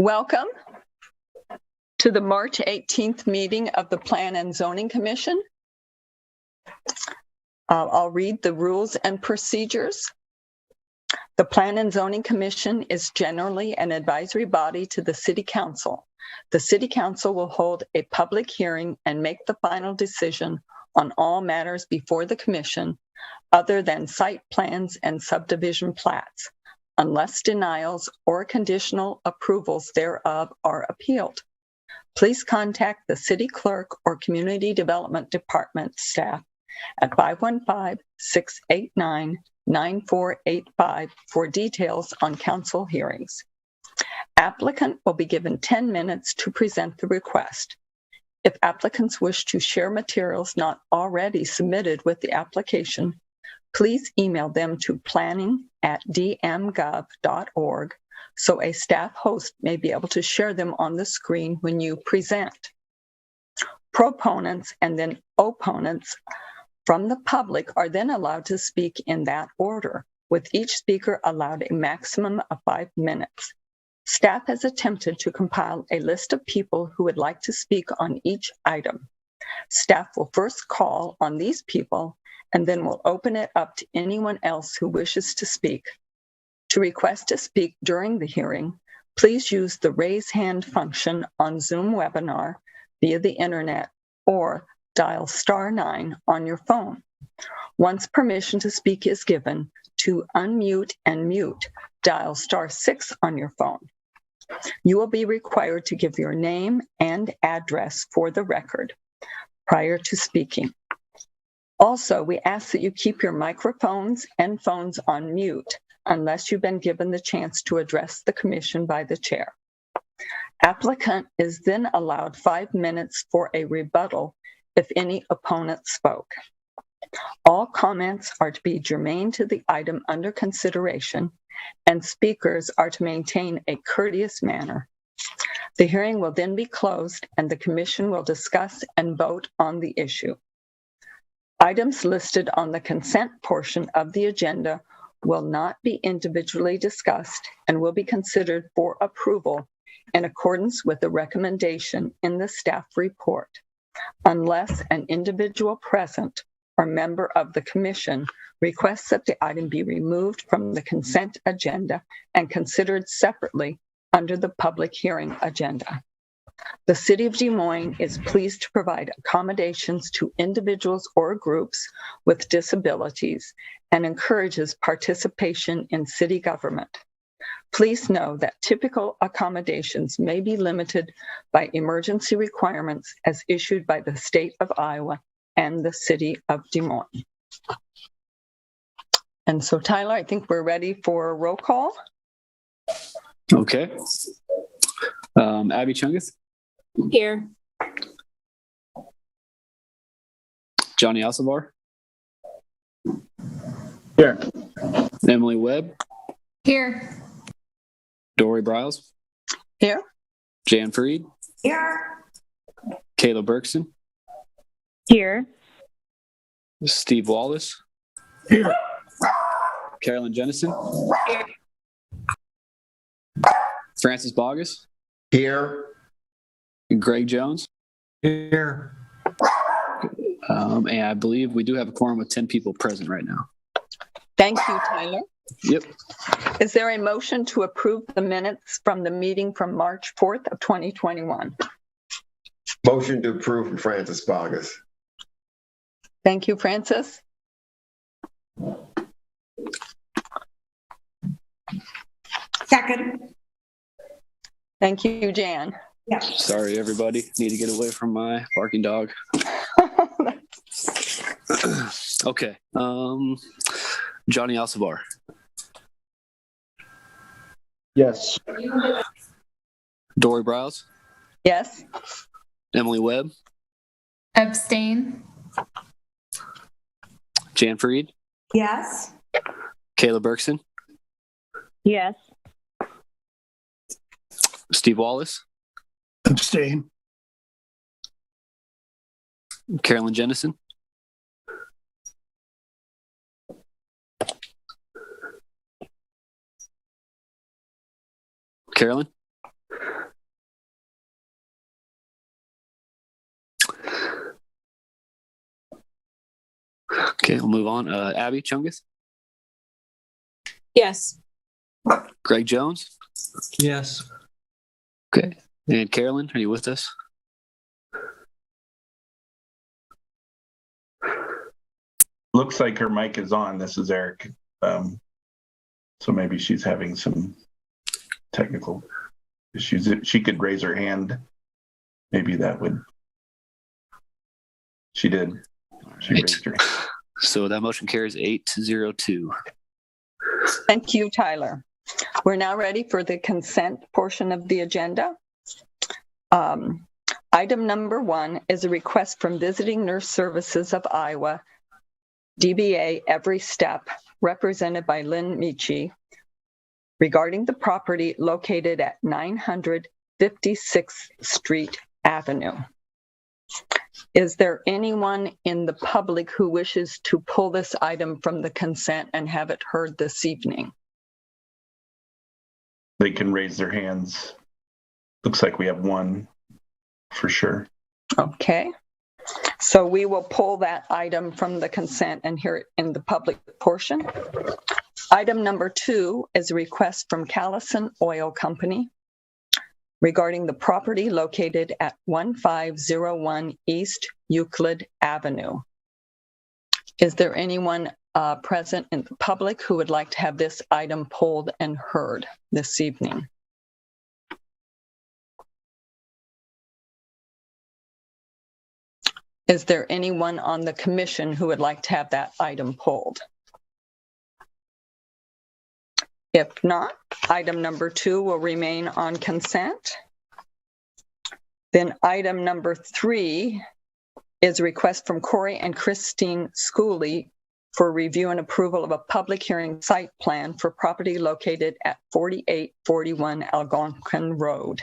Welcome to the March 18th meeting of the Plan and Zoning Commission. I'll read the rules and procedures. The Plan and Zoning Commission is generally an advisory body to the City Council. The City Council will hold a public hearing and make the final decision on all matters before the Commission, other than site plans and subdivision plats, unless denials or conditional approvals thereof are appealed. Please contact the City Clerk or Community Development Department staff at 515-689-9485 for details on council hearings. Applicant will be given 10 minutes to present the request. If applicants wish to share materials not already submitted with the application, please email them to planning@dmgov.org so a staff host may be able to share them on the screen when you present. Proponents and then opponents from the public are then allowed to speak in that order, with each speaker allowed a maximum of 5 minutes. Staff has attempted to compile a list of people who would like to speak on each item. Staff will first call on these people and then we'll open it up to anyone else who wishes to speak. To request to speak during the hearing, please use the raise hand function on Zoom webinar via the internet or dial *9 on your phone. Once permission to speak is given, to unmute and mute, dial *6 on your phone. You will be required to give your name and address for the record prior to speaking. Also, we ask that you keep your microphones and phones on mute unless you've been given the chance to address the commission by the chair. Applicant is then allowed 5 minutes for a rebuttal if any opponent spoke. All comments are to be germane to the item under consideration, and speakers are to maintain a courteous manner. The hearing will then be closed and the commission will discuss and vote on the issue. Items listed on the consent portion of the agenda will not be individually discussed and will be considered for approval in accordance with the recommendation in the staff report, unless an individual present or member of the commission requests that the item be removed from the consent agenda and considered separately under the public hearing agenda. The City of Des Moines is pleased to provide accommodations to individuals or groups with disabilities and encourages participation in city government. Please know that typical accommodations may be limited by emergency requirements as issued by the state of Iowa and the City of Des Moines. And so, Tyler, I think we're ready for a roll call. Okay. Abby Chungus? Here. Johnny Alcivar? Here. Emily Webb? Here. Dory Briles? Here. Jan Freed? Here. Kayla Berkson? Here. Steve Wallace? Here. Carolyn Jennison? Here. Francis Bogus? Here. Greg Jones? Here. And I believe we do have a quorum with 10 people present right now. Thank you, Tyler. Yep. Is there a motion to approve the minutes from the meeting from March 4th of 2021? Motion to approve from Francis Bogus. Thank you, Francis. Second. Thank you, Jan. Yeah. Sorry, everybody. Need to get away from my barking dog. Okay. Johnny Alcivar? Yes. Dory Briles? Yes. Emily Webb? Abstain. Jan Freed? Yes. Kayla Berkson? Yes. Steve Wallace? Abstain. Carolyn Jennison? Carolyn? Okay, we'll move on. Abby Chungus, Yes. Greg Jones. Yes. Okay. And Carolyn, are you with us? Looks like her mic is on. This is Eric. So maybe she's having some technical issues. If she could raise her hand, maybe that would. She did. She raised her hand. So that motion carries 8-0-2. Thank you, Tyler. We're now ready for the consent portion of the agenda. Item number 1 is a request from Visiting Nurse Services of Iowa, DBA Every Step, represented by Lynn Michi, regarding the property located at 956th Street Avenue. Is there anyone in the public who wishes to pull this item from the consent and have it heard this evening? They can raise their hands. Looks like we have one for sure. Okay. So we will pull that item from the consent and hear it in the public portion. Item number 2 is a request from Callison Oil Company regarding the property located at 1501 East Euclid Avenue. Is there anyone present in the public who would like to have this item pulled and heard this evening? Is there anyone on the commission who would like to have that item pulled? If not, item number 2 will remain on consent. Then item number 3 is a request from Corey and Christine Schooley for review and approval of a public hearing site plan for property located at 4841 Algonquin Road.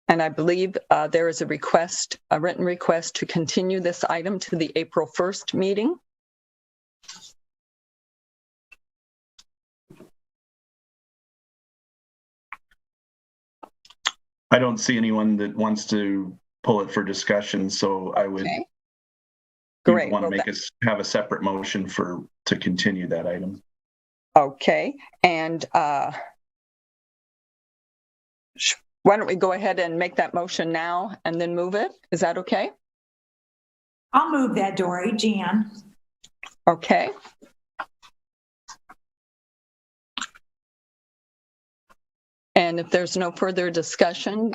And I believe there is a written request to continue this item to the April 1st meeting. I don't see anyone that wants to pull it for discussion, so I would Great. want to have a separate motion to continue that item. Okay, and why don't we go ahead and make that motion now and then move it? Is that okay? I'll move that, Dory. Jan. Okay. And if there's no further discussion,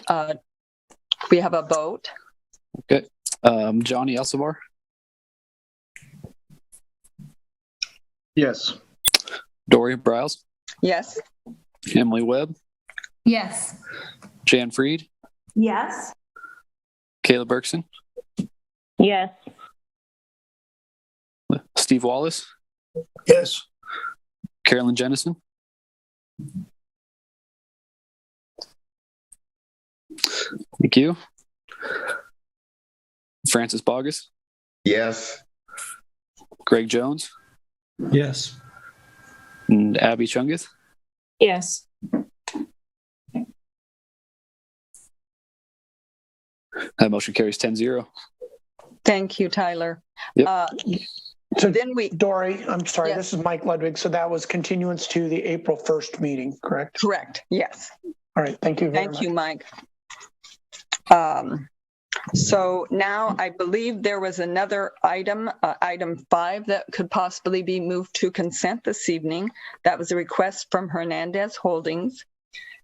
we have a vote. Okay. Johnny Elsevar. Yes. Dory Briles. Yes. Emily Webb. Yes. Jan Freed. Yes. Kayla Berkson. Yes. Steve Wallace. Yes. Carolyn Jennison. Thank you. Francis Bogus. Yes. Greg Jones. Yes. And Abby Chungus. Yes. That motion carries 10-0. Thank you, Tyler. Yep. So Then we, Dory, I'm sorry, Yes. This is Mike Ludwig. So that was continuance to the April 1st meeting, correct? correct, yes. All right, thank you very much. Thank you, Mike. So now I believe there was another item, item 5, that could possibly be moved to consent this evening. That was a request from Hernandez Holdings,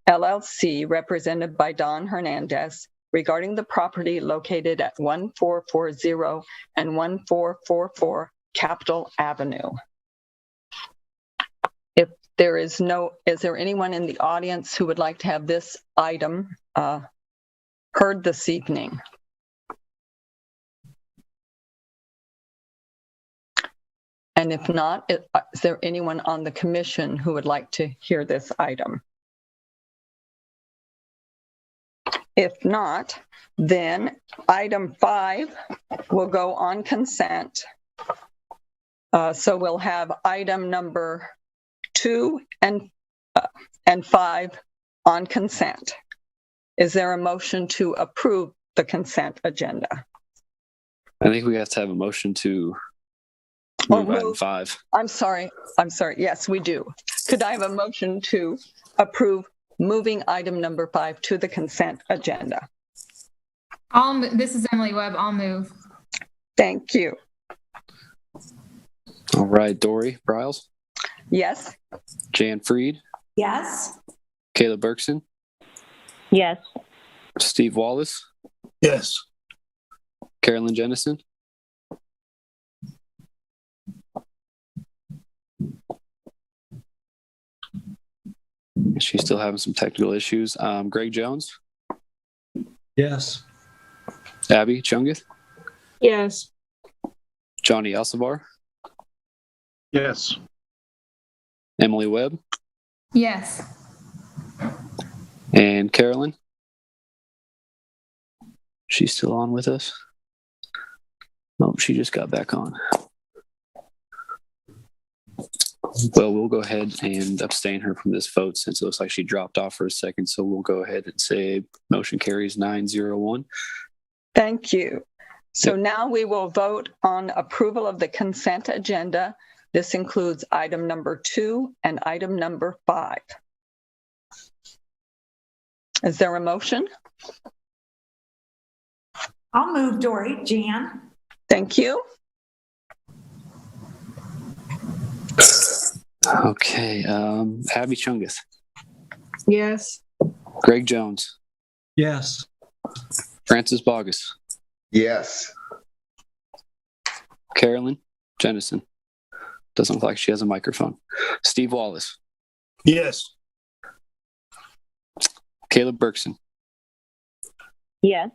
LLC, represented by Don Hernandez, regarding the property located at 1440 and 1444 Capitol Avenue. If there is there anyone in the audience who would like to have this item heard this evening? And if not, is there anyone on the commission who would like to hear this item? If not, then item 5 will go on consent. So we'll have item number 2 and 5 on consent. Is there a motion to approve the consent agenda? I think we have to have a motion to Oh, move item move. 5. I'm sorry. Yes, we do. Could I have a motion to approve moving item number 5 to the consent agenda? This is Emily Webb. I'll move. Thank you. All right, Dory Bryles, Yes. Jan Freed, Yes. Caleb Berkson, Yes. Steve Wallace, Yes. Carolyn Jennison, she's still having some technical issues. Greg Jones, Yes. Abby Chungeth, Yes. Johnny Alcivar, Yes. Emily Webb, Yes. and Carolyn. She's still on with us. Oh, she just got back on. Well, we'll go ahead and abstain her from this vote since it looks like she dropped off for a second. So we'll go ahead and say motion carries 9-0-1. Thank you. So now we will vote on approval of the consent agenda. This includes item number 2 and item number 5. Is there a motion? I'll move, Dory. Jan? Thank you. Okay. Abby Chungeth, Yes. Greg Jones, Yes. Francis Bogus, Yes. Carolyn Jennison. Doesn't look like she has a microphone. Steve Wallace, Yes. Caleb Berkson, Yes.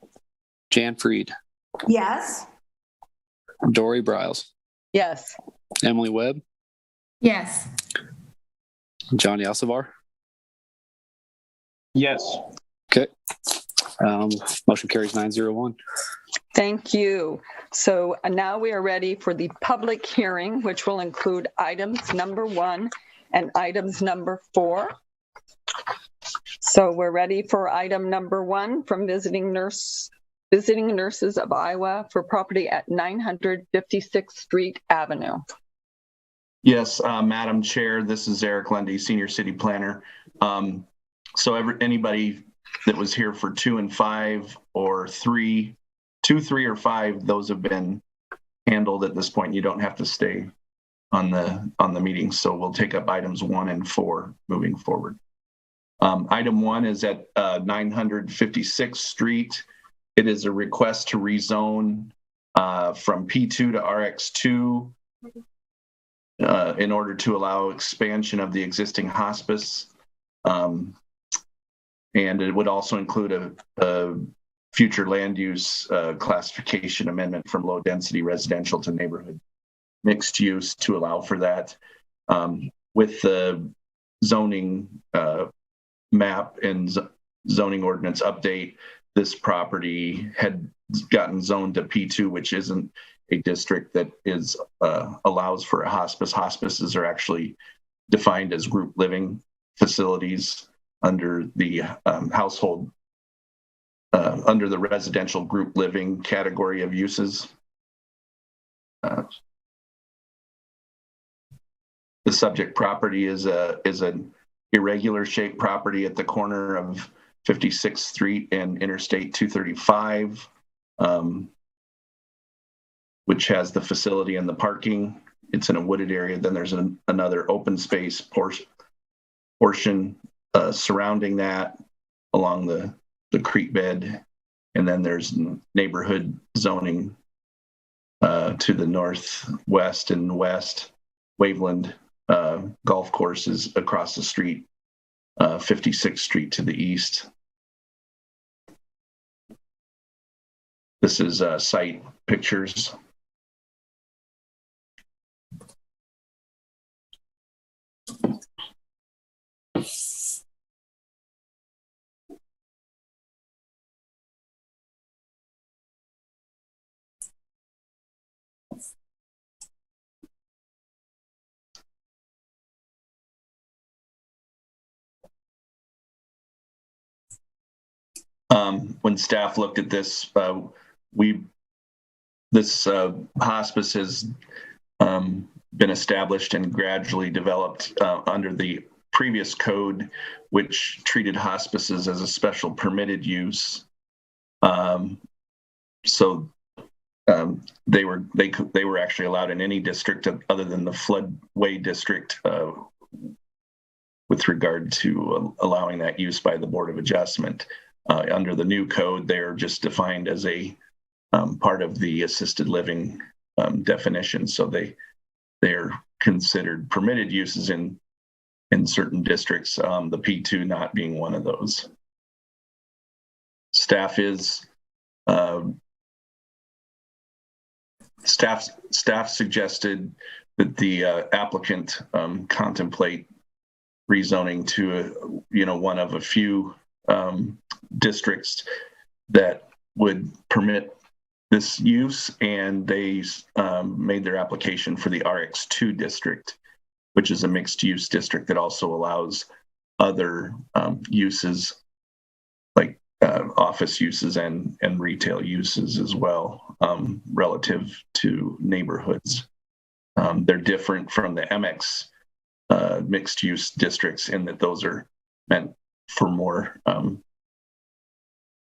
Jan Freed, Yes. Dory Bryles, Yes. Emily Webb, Yes. Johnny Alcivar. Yes. Okay. Motion carries 9-0-1. Thank you. So now we are ready for the public hearing, which will include items number 1 and items number 4. So we're ready for item number 1 from Visiting Nurses of Iowa for property at 956th Street Avenue. Yes, Madam Chair, this is Eric Lundy, Senior City Planner. Anybody that was here for 2 and 5 or 3, 2, 3, or 5, those have been handled at this point. You don't have to stay on the meeting. So we'll take up items 1 and 4 moving forward. Item 1 is at 956th Street. It is a request to rezone from P2 to RX2 in order to allow expansion of the existing hospice. And it would also include a future land use classification amendment from low density residential to neighborhood mixed use to allow for that. With the zoning map and zoning ordinance update, this property had gotten zoned to P2, which isn't a district that is allows for a hospice. Hospices are actually defined as group living facilities under the household, under the residential group living category of uses. The subject property is an irregular shaped property at the corner of 56th Street and Interstate 235, which has the facility and the parking. It's in a wooded area. Then there's another open space portion surrounding that along the creek bed. And then there's neighborhood zoning to the northwest and west. Waveland golf courses across the street, 56th Street to the east. This is site pictures. When staff looked at this, this hospice has been established and gradually developed under the previous code, which treated hospices as a special permitted use. So they were actually allowed in any district other than the floodway district with regard to allowing that use by the Board of Adjustment. Under the new code, they're just defined as a part of the assisted living definition. So they are considered permitted uses in certain districts, the P2 not being one of those. Staff suggested that the applicant contemplate rezoning to one of a few districts that would permit this use, and they made their application for the RX2 district, which is a mixed use district that also allows other uses like office uses and retail uses as well, relative to neighborhoods. They're different from the MX mixed use districts in that those are meant for more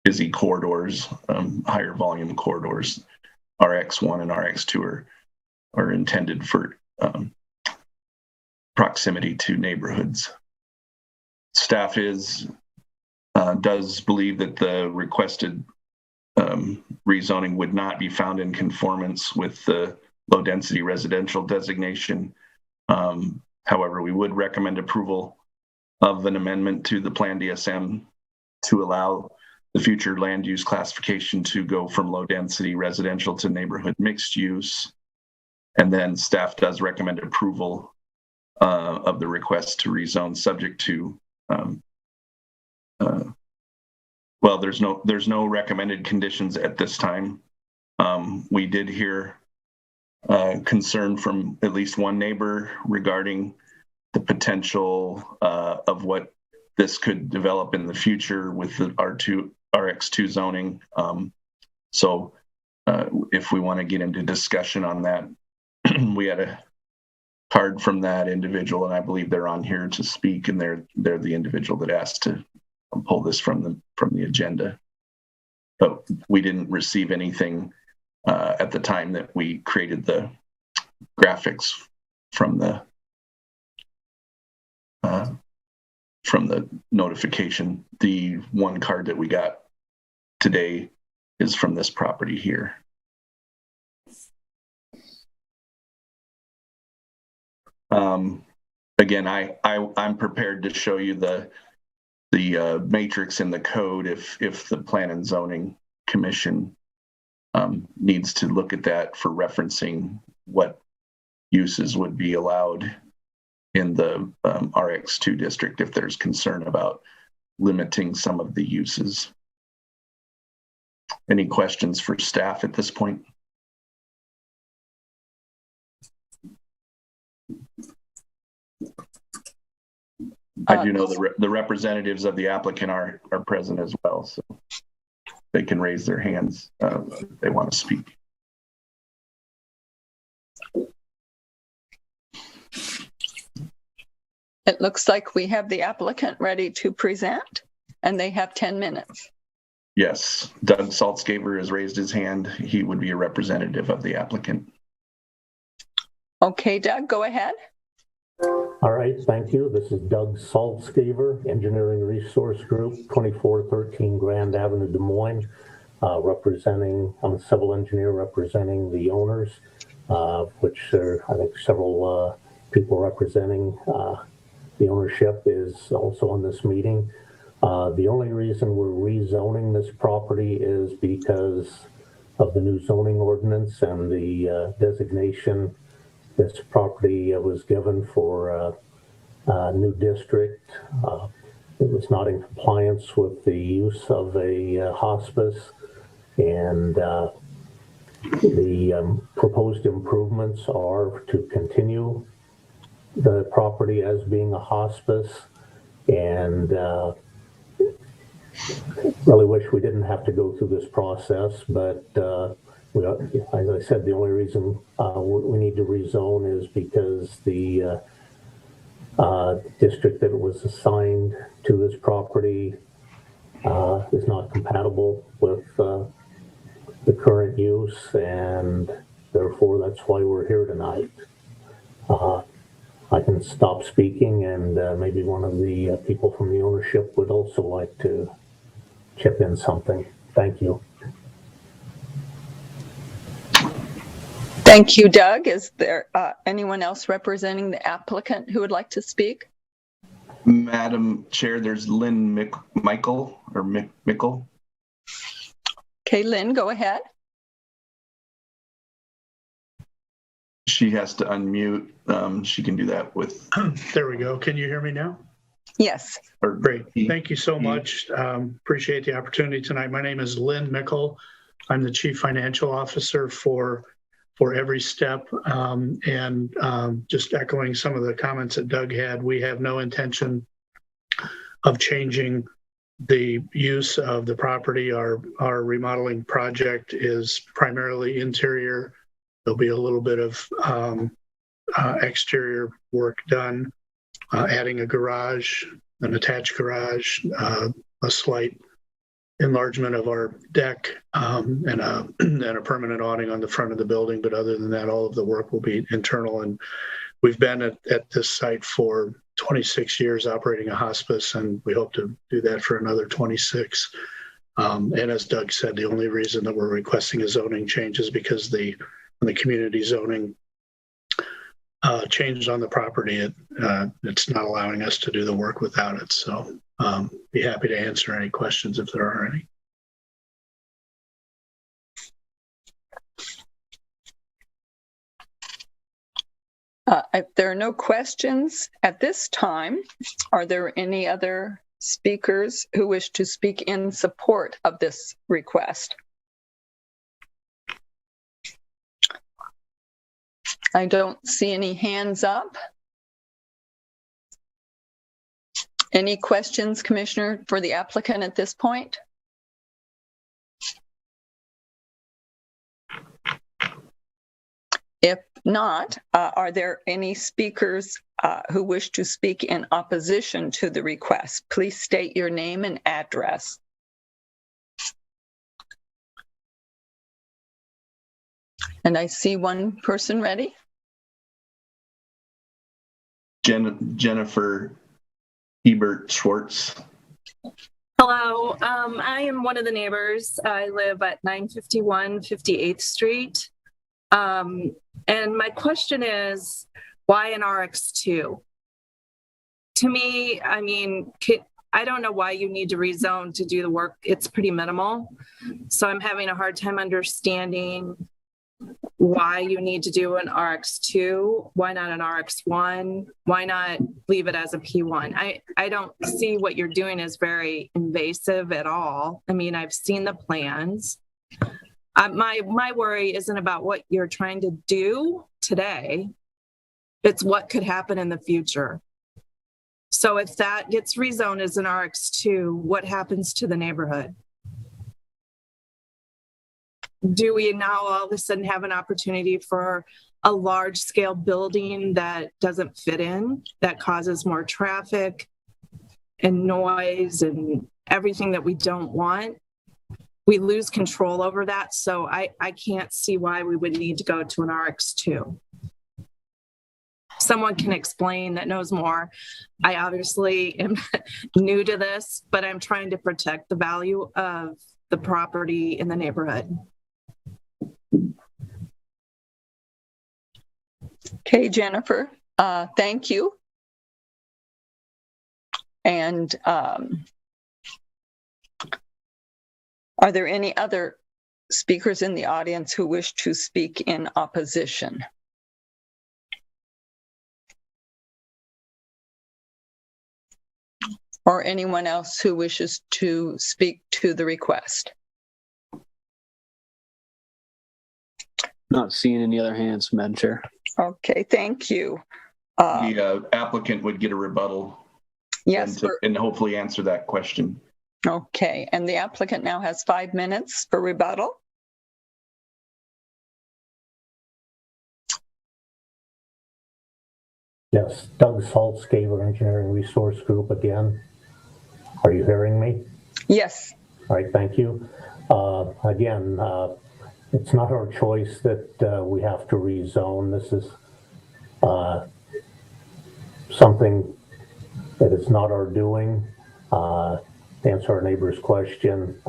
busy corridors, higher volume corridors. RX1 and RX2 are intended for proximity to neighborhoods. Staff does believe that the requested rezoning would not be found in conformance with the low density residential designation. However, we would recommend approval of an amendment to the Plan DSM to allow the future land use classification to go from low density residential to neighborhood mixed use. And then staff does recommend approval of the request to rezone, subject to well, there's no recommended conditions at this time. We did hear concern from at least one neighbor regarding the potential of what this could develop in the future with the RX2 zoning. So if we want to get into discussion on that, we had a card from that individual, and I believe they're on here to speak, and they're the individual that asked to pull this from the agenda. But we didn't receive anything at the time that we created the graphics from the notification. The one card that we got today is from this property here. Again, I'm prepared to show you the matrix in the code if the Plan and Zoning Commission needs to look at that for referencing what uses would be allowed in the RX2 district if there's concern about limiting some of the uses. Any questions for staff at this point? I do know the representatives of the applicant are present as well, so they can raise their hands if they want to speak. It looks like we have the applicant ready to present, and they have 10 minutes. Yes, Doug Saltzgaver has raised his hand. He would be a representative of the applicant. Okay, Doug, go ahead. All right, thank you. This is Doug Saltzgaver, Engineering Resource Group, 2413 Grand Avenue, Des Moines, I'm a civil engineer representing the owners, which are, I think, several people representing the ownership is also on this meeting. The only reason we're rezoning this property is because of the new zoning ordinance and the designation. This property was given for a new district. It was not in compliance with the use of a hospice, and the proposed improvements are to continue the property as being a hospice, and really wish we didn't have to go through this process, but as I said, the only reason we need to rezone is because the district that was assigned to this property is not compatible with the current use, and therefore that's why we're here tonight. I can stop speaking, and maybe one of the people from the ownership would also like to chip in something. Thank you. Thank you, Doug. Is there anyone else representing the applicant who would like to speak? Madam Chair, there's Lynn Mickle. Okay, Lynn, go ahead. She has to unmute. She can do that with. There we go. Can you hear me now? Yes. Great. Thank you so much. Appreciate the opportunity tonight. My name is Lynn Mickle. I'm the Chief Financial Officer for Every Step. Just echoing some of the comments that Doug had, we have no intention of changing the use of the property. Our remodeling project is primarily interior. There'll be a little bit of exterior work done, adding a garage, an attached garage, a slight enlargement of our deck, and a permanent awning on the front of the building. But other than that, all of the work will be internal. And we've been at this site for 26 years operating a hospice, and we hope to do that for another 26. And as Doug said, the only reason that we're requesting a zoning change is because the community zoning changed on the property. It's not allowing us to do the work without it. So be happy to answer any questions if there are any. If there are no questions at this time, are there any other speakers who wish to speak in support of this request? I don't see any hands up. Any questions, Commissioner, for the applicant at this point? If not, are there any speakers who wish to speak in opposition to the request? Please state your name and address. And I see one person ready. Jennifer Ebert Schwartz. Hello, I am one of the neighbors. I live at 951 58th Street. And my question is, why an RX2? To me, I mean, I don't know why you need to rezone to do the work. It's pretty minimal. So I'm having a hard time understanding why you need to do an RX2. Why not an RX1? Why not leave it as a P1? I don't see what you're doing is very invasive at all. I mean, I've seen the plans. My worry isn't about what you're trying to do today. It's what could happen in the future. So if that gets rezoned as an RX2, what happens to the neighborhood? Do we now all of a sudden have an opportunity for a large scale building that doesn't fit in, that causes more traffic and noise and everything that we don't want? We lose control over that. So I can't see why we would need to go to an RX2. Someone can explain that knows more. I obviously am new to this, but I'm trying to protect the value of the property in the neighborhood. Okay, Jennifer, thank you. And are there any other speakers in the audience who wish to speak in opposition? Or anyone else who wishes to speak to the request? Not seeing any other hands, Madam Chair. Okay, thank you. The applicant would get a rebuttal. Yes. And hopefully answer that question. Okay, and the applicant now has 5 minutes for rebuttal. Yes, Doug Saltzgaver, Engineering Resource Group again. Are you hearing me? Yes. All right, thank you. Again, it's not our choice that we have to rezone. This is something that is not our doing. To answer our neighbor's question,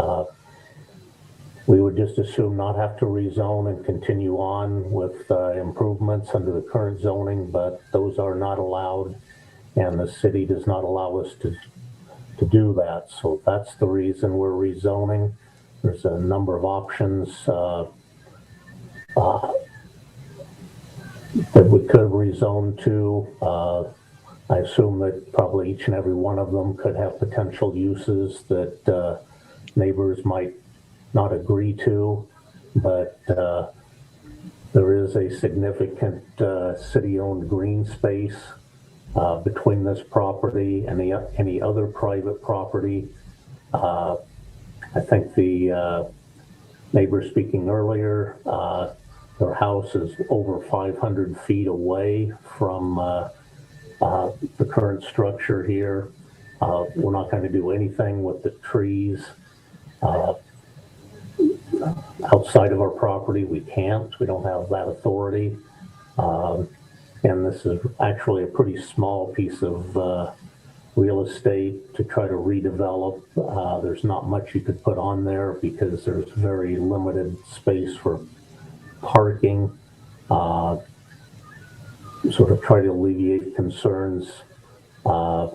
we would just assume not have to rezone and continue on with improvements under the current zoning, but those are not allowed, and the city does not allow us to do that. So that's the reason we're rezoning. There's a number of options that we could have rezoned to. I assume that probably each and every one of them could have potential uses that neighbors might not agree to, but there is a significant city-owned green space between this property and any other private property. I think the neighbor speaking earlier, their house is over 500 feet away from the current structure here. We're not going to do anything with the trees outside of our property. We can't. We don't have that authority. And this is actually a pretty small piece of real estate to try to redevelop. There's not much you could put on there because there's very limited space for parking. Sort of try to alleviate concerns. I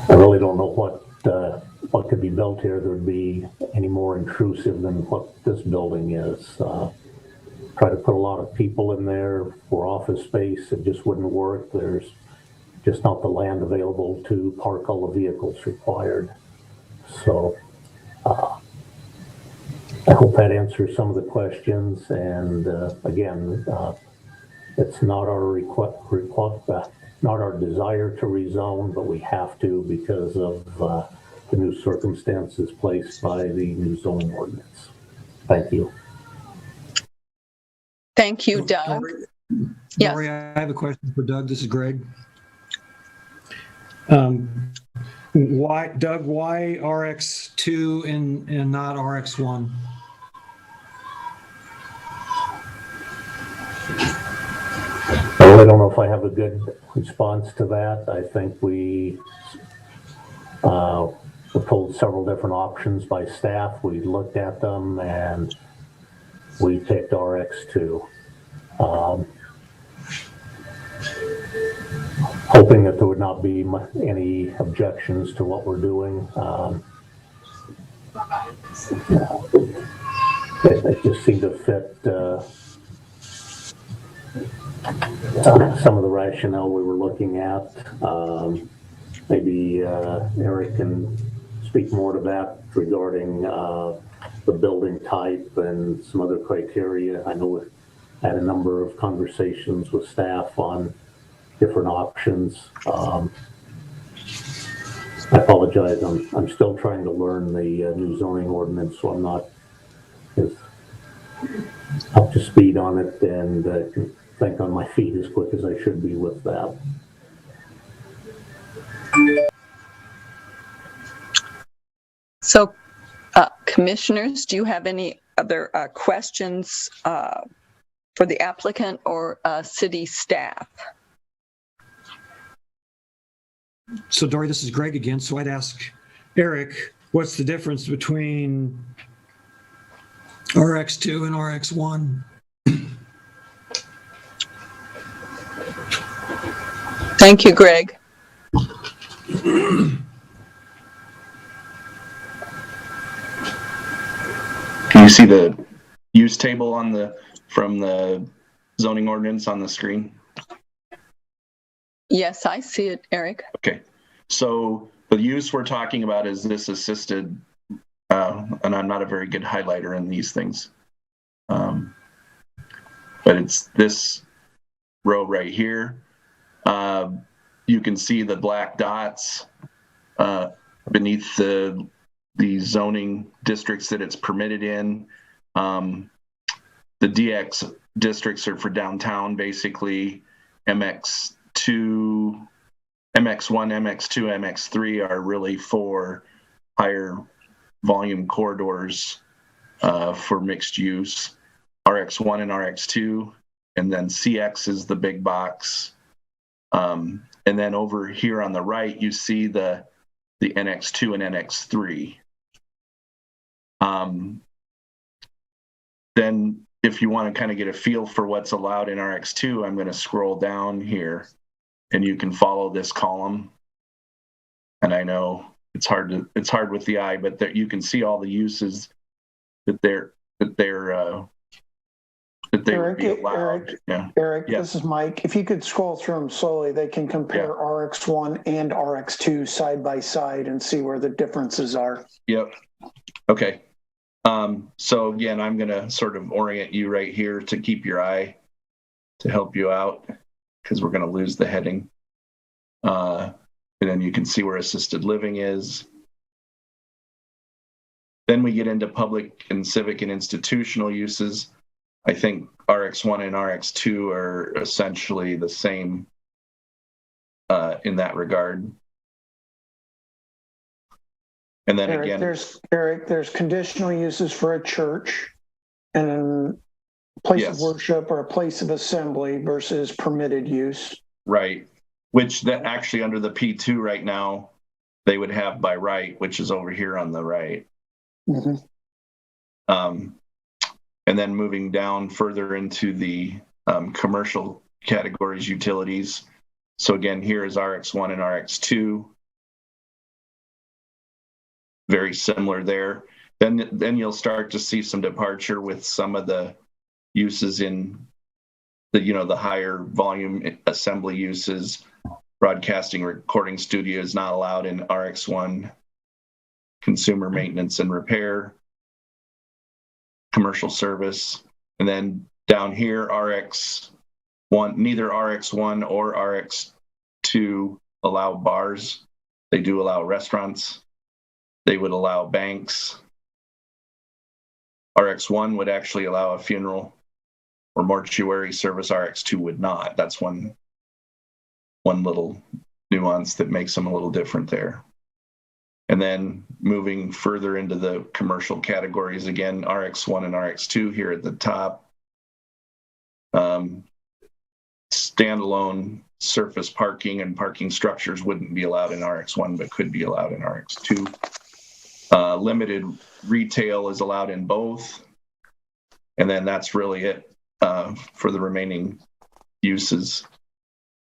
really don't know what could be built here that would be any more intrusive than what this building is. Try to put a lot of people in there for office space. It just wouldn't work. There's just not the land available to park all the vehicles required. So I hope that answers some of the questions. And again, it's not our not our desire to rezone, but we have to because of the new circumstances placed by the new zoning ordinance. Thank you. Thank you, Doug. Yes. Lori, I have a question for Doug. This is Greg. Why RX2 and not RX1? I really don't know if I have a good response to that. I think we were told several different options by staff. We looked at them and we picked RX2. Hoping that there would not be any objections to what we're doing. It just seemed to fit some of the rationale we were looking at. Maybe Eric can speak more to that regarding the building type and some other criteria. I know I had a number of conversations with staff on different options. I apologize. I'm still trying to learn the new zoning ordinance, so I'm not as up to speed on it and can think on my feet as quick as I should be with that. So, commissioners, do you have any other questions for the applicant or city staff? So Dory, this is Greg again. So I'd ask Eric, what's the difference between RX2 and RX1? Thank you, Greg. Can you see the use table from the zoning ordinance on the screen? Yes, I see it, Eric. Okay, so the use we're talking about is this assisted, and I'm not a very good highlighter in these things, but it's this row right here. You can see the black dots beneath the zoning districts that it's permitted in. The DX districts are for downtown, basically. MX2, MX1, MX2, MX3 are really for higher volume corridors for mixed use. RX1 and RX2, and then CX is the big box. And then over here on the right, you see the NX2 and NX3. Then if you want to kind of get a feel for what's allowed in RX2, I'm going to scroll down here and you can follow this column. And I know it's hard with the eye, but that you can see all the uses that they're would be allowed. Eric, Yeah. This is Mike. If you could scroll through them slowly, they can compare RX1 and RX2 side by side and see where the differences are. Yep. Okay. So again, I'm going to sort of orient you right here to keep your eye to help you out because we're going to lose the heading. And then you can see where assisted living is. Then we get into public and civic and institutional uses. I think RX1 and RX2 are essentially the same in that regard. And then Eric, again, there's conditional uses for a church and a place of worship or a place of assembly versus permitted use. Right. Which that actually under the P2 right now, they would have by right, which is over here on the right. Mm-hmm. And then moving down further into the commercial categories, utilities. So again, here is RX1 and RX2. Very similar there. Then you'll start to see some departure with some of the uses in the higher volume assembly uses. Broadcasting recording studio is not allowed in RX1. Consumer maintenance and repair, commercial service, and then down here RX1, neither RX1 or RX2 allow bars. They do allow restaurants. They would allow banks. RX1 would actually allow a funeral or mortuary service. RX2 would not. That's one little nuance that makes them a little different there. And then moving further into the commercial categories, again, RX1 and RX2 here at the top. Standalone surface parking and parking structures wouldn't be allowed in RX1, but could be allowed in RX2. Limited retail is allowed in both. And then that's really it for the remaining uses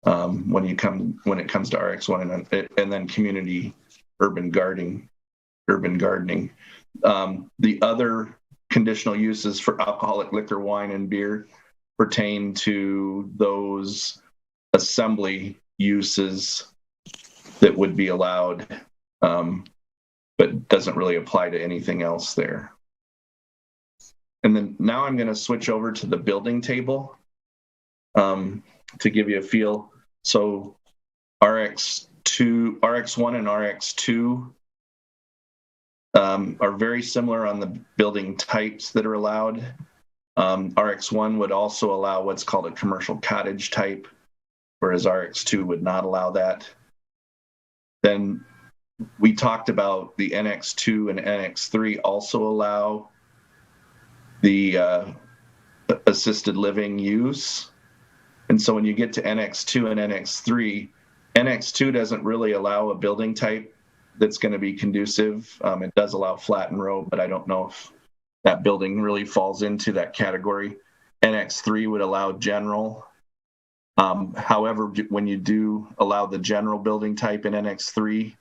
when it comes to RX1 and then community urban gardening. The other conditional uses for alcoholic liquor, wine, and beer pertain to those assembly uses that would be allowed, but doesn't really apply to anything else there. And then now I'm going to switch over to the building table to give you a feel. So RX1 and RX2 are very similar on the building types that are allowed. RX1 would also allow what's called a commercial cottage type, whereas RX2 would not allow that. Then we talked about the NX2 and NX3 also allow the assisted living use. And so when you get to NX2 and NX3, NX2 doesn't really allow a building type that's going to be conducive. It does allow flat and row, but I don't know if that building really falls into that category. NX3 would allow general. However, when you do allow the general building type in NX3,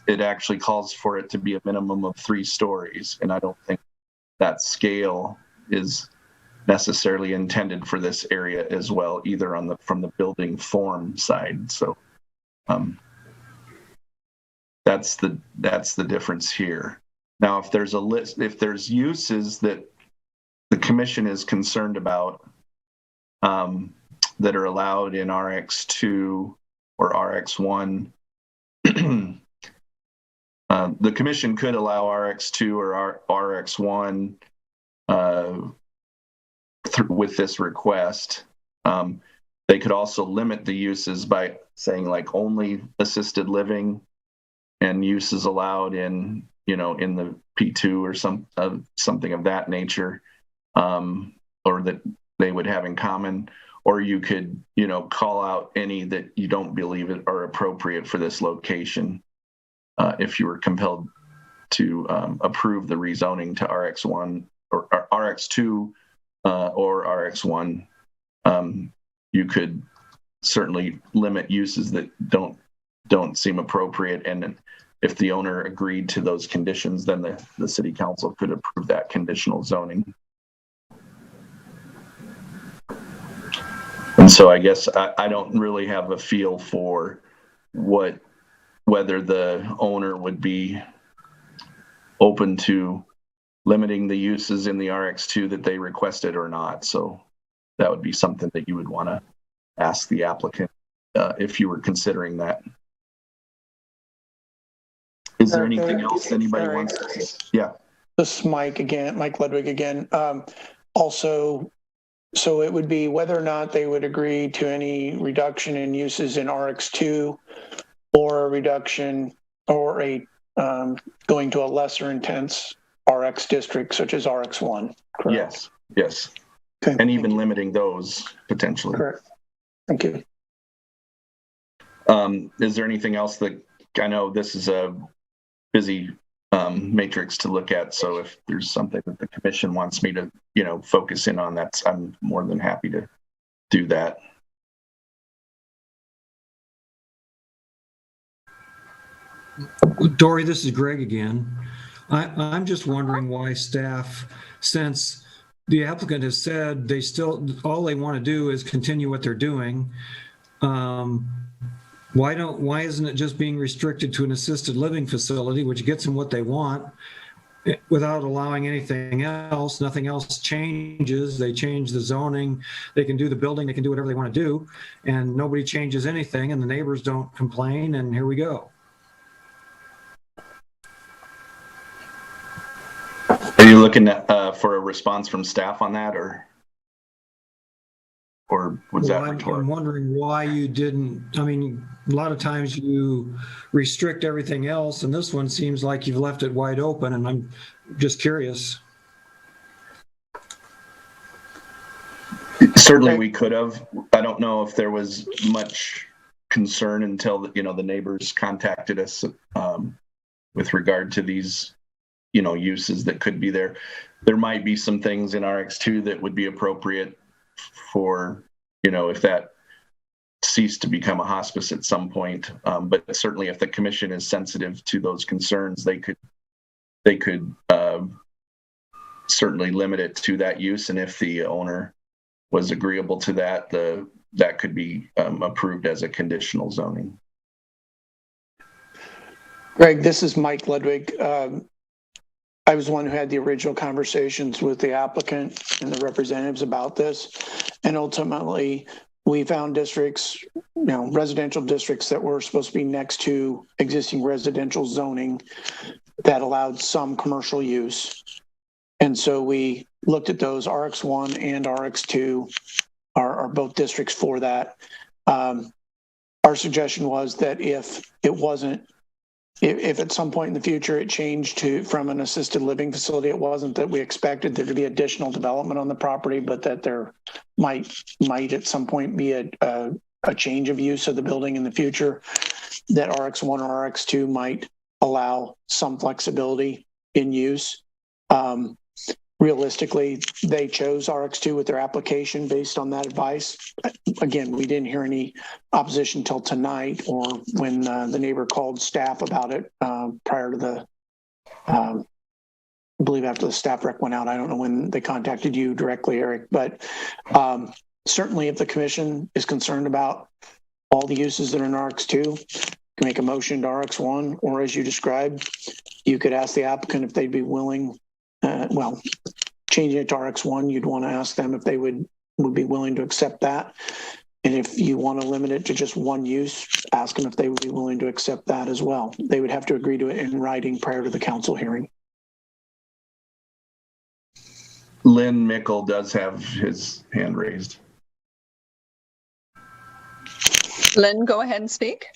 it actually calls for it to be a minimum of 3 stories. And I don't think that scale is necessarily intended for this area as well, either from the building form side. So that's the difference here. Now, if there's uses that the commission is concerned about that are allowed in RX2 or RX1, the commission could allow RX2 or RX1 with this request. They could also limit the uses by saying like only assisted living and uses allowed in, in the P2 or something of that nature, or that they would have in common. Or you could, call out any that you don't believe are appropriate for this location if you were compelled to approve the rezoning to RX1 or RX2 or RX1. You could certainly limit uses that don't seem appropriate, and if the owner agreed to those conditions, then the city council could approve that conditional zoning. And so I guess I don't really have a feel for whether the owner would be open to limiting the uses in the RX2 that they requested or not. So that would be something that you would want to ask the applicant if you were considering that. Is there anything else anybody wants to say? Yeah. This is Mike Ludwig again. Also, so it would be whether or not they would agree to any reduction in uses in RX2 or a reduction or a going to a lesser intense RX district such as RX1. Correct? Yes. Okay, and even limiting those potentially. Correct. Thank you. Is there anything else that, I know this is a busy matrix to look at, so if there's something that the commission wants me to, focus in on, I'm more than happy to do that. Dory, this is Greg again. I'm just wondering why staff, since the applicant has said all they want to do is continue what they're doing, why isn't it just being restricted to an assisted living facility, which gets them what they want, without allowing anything else? Nothing else changes. They change the zoning, they can do the building, they can do whatever they want to do, and nobody changes anything, and the neighbors don't complain, and here we go. Are you looking at, for a response from staff on that, or was that rhetorical? I'm wondering why you didn't. I mean, a lot of times you restrict everything else, and this one seems like you've left it wide open, and I'm just curious. Certainly we could have. I don't know if there was much concern until the neighbors contacted us with regard to these uses that could be there. There might be some things in RX2 that would be appropriate for, if that ceased to become a hospice at some point. But certainly if the commission is sensitive to those concerns, they could certainly limit it to that use. And if the owner was agreeable to that, that could be approved as a conditional zoning. Greg, this is Mike Ludwig. I was the one who had the original conversations with the applicant and the representatives about this. And ultimately, we found districts, residential districts that were supposed to be next to existing residential zoning that allowed some commercial use. And so we looked at those. RX1 and RX2 are both districts for that. Our suggestion was that if at some point in the future it changed from an assisted living facility, it wasn't that we expected there to be additional development on the property, but that there might at some point be a change of use of the building in the future, that RX1 or RX2 might allow some flexibility in use. Realistically, they chose RX2 with their application based on that advice. Again, we didn't hear any opposition until tonight, or when the neighbor called staff about it prior to the, I believe after the staff rec went out. I don't know when they contacted you directly, Eric, but certainly if the commission is concerned about all the uses that are in RX2, you can make a motion to RX1, or as you described, you could ask the applicant if they'd be willing. Changing it to RX1, you'd want to ask them if they would be willing to accept that. And if you want to limit it to just one use, ask them if they would be willing to accept that as well. They would have to agree to it in writing prior to the council hearing. Lynn Mickle does have his hand raised. Lynn, go ahead and speak.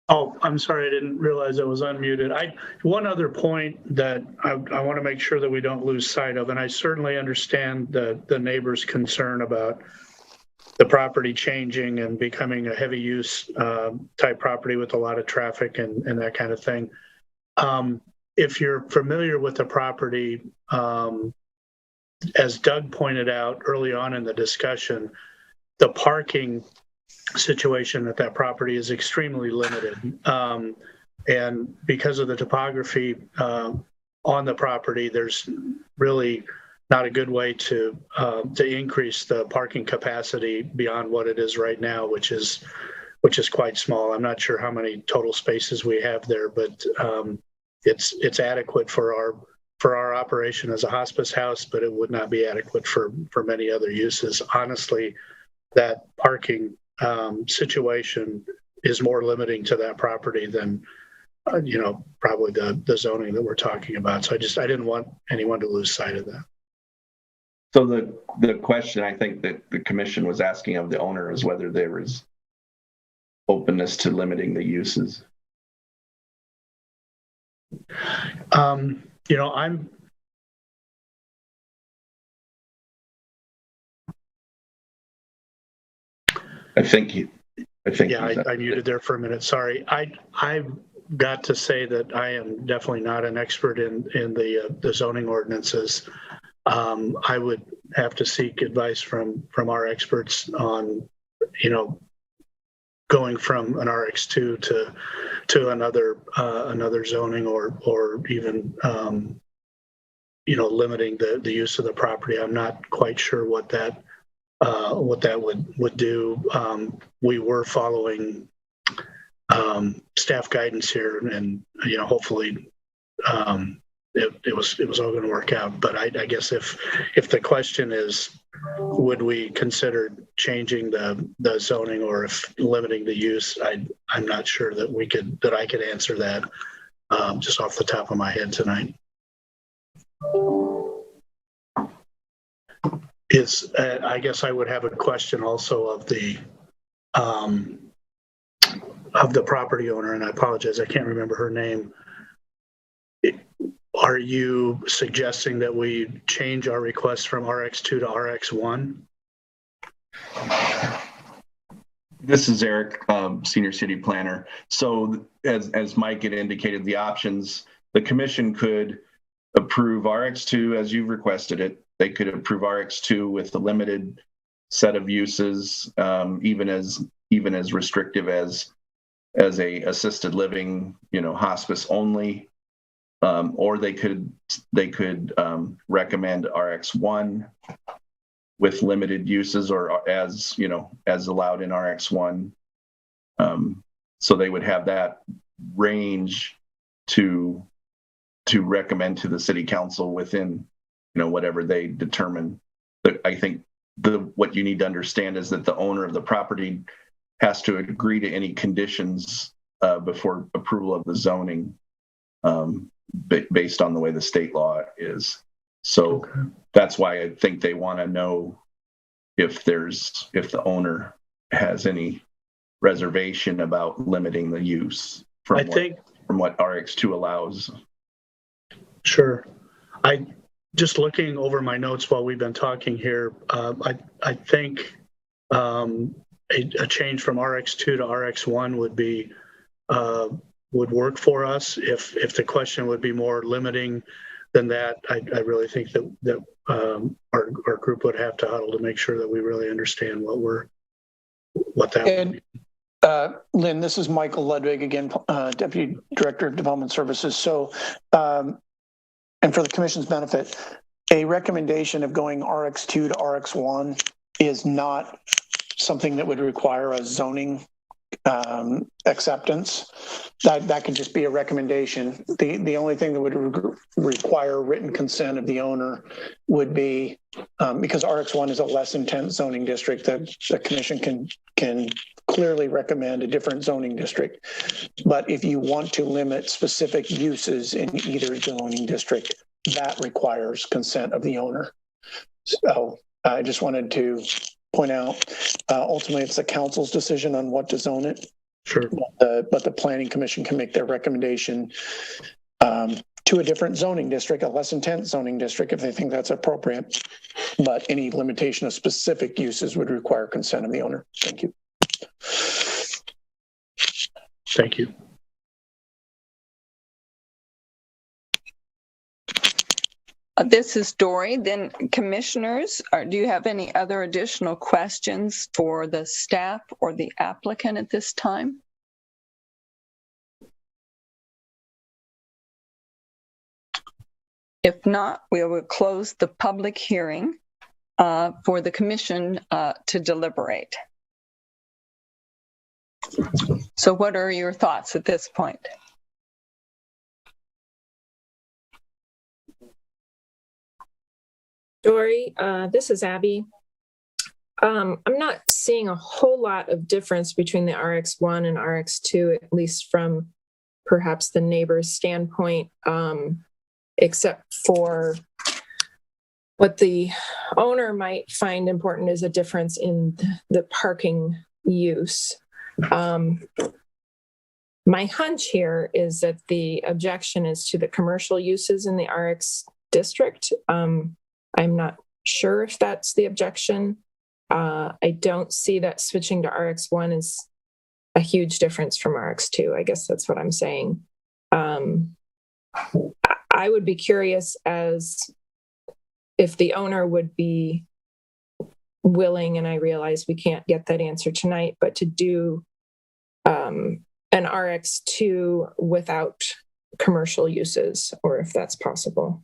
Oh, I'm sorry, I didn't realize I was unmuted. One other point that I want to make sure that we don't lose sight of, and I certainly understand the neighbor's concern about the property changing and becoming a heavy use type property with a lot of traffic and that kind of thing. If you're familiar with the property, as Doug pointed out early on in the discussion, the parking situation at that property is extremely limited. And because of the topography on the property, there's really not a good way to increase the parking capacity beyond what it is right now, which is quite small. I'm not sure how many total spaces we have there, but it's adequate for our operation as a hospice house, but it would not be adequate for many other uses. Honestly, that parking situation is more limiting to that property than probably the zoning that we're talking about. So I didn't want anyone to lose sight of that. So the question I think that the commission was asking of the owner is whether there is openness to limiting the uses. I muted there for a minute. Sorry. I've got to say that I am definitely not an expert in the zoning ordinances. I would have to seek advice from our experts on, going from an RX2 to another zoning or even limiting the use of the property. I'm not quite sure what that would do. We were following staff guidance here, and hopefully it was all going to work out. But I guess if the question is, would we consider changing the zoning or if limiting the use, I'm not sure that I could answer that just off the top of my head tonight. I guess I would have a question also of the property owner, and I apologize, I can't remember her name. Are you suggesting that we change our request from RX2 to RX1? This is Eric, Senior City Planner. So as Mike had indicated, the options, the commission could approve RX2 as you've requested it. They could approve RX2 with a limited set of uses, even as restrictive as a assisted living, hospice only. Or they could recommend RX1 with limited uses, or as allowed in RX1. So they would have that range to recommend to the city council within whatever they determine. But I think what you need to understand is that the owner of the property has to agree to any conditions before approval of the zoning. Based on the way the state law is. So That's why I think they want to know if the owner has any reservation about limiting the use from what RX2 allows. Sure. Just looking over my notes while we've been talking here, I think a change from RX2 to RX1 would work for us. If the question would be more limiting than that, I really think that our group would have to huddle to make sure that we really understand what that would be. Lynn, this is Michael Ludwig again, Deputy Director of Development Services. So, and for the Commission's benefit, a recommendation of going RX2 to RX1 is not something that would require a zoning acceptance. That could just be a recommendation. The only thing that would require written consent of the owner would be because RX1 is a less intense zoning district, that the commission can clearly recommend a different zoning district. But if you want to limit specific uses in either zoning district, that requires consent of the owner. So I just wanted to point out, ultimately it's the council's decision on what to zone it. Sure. But the planning commission can make their recommendation to a different zoning district, a less intense zoning district, if they think that's appropriate. But any limitation of specific uses would require consent of the owner. Thank you. Thank you. This is Dory. Then commissioners, do you have any other additional questions for the staff or the applicant at this time? If not, we will close the public hearing for the commission to deliberate. So what are your thoughts at this point? Dory, this is Abby. I'm not seeing a whole lot of difference between the RX1 and RX2, at least from perhaps the neighbor's standpoint, except for what the owner might find important is a difference in the parking use. My hunch here is that the objection is to the commercial uses in the RX district. I'm not sure if that's the objection. I don't see that switching to RX1 is a huge difference from RX2. I guess that's what I'm saying. I would be curious as if the owner would be willing, and I realize we can't get that answer tonight, but to do an RX2 without commercial uses, or if that's possible.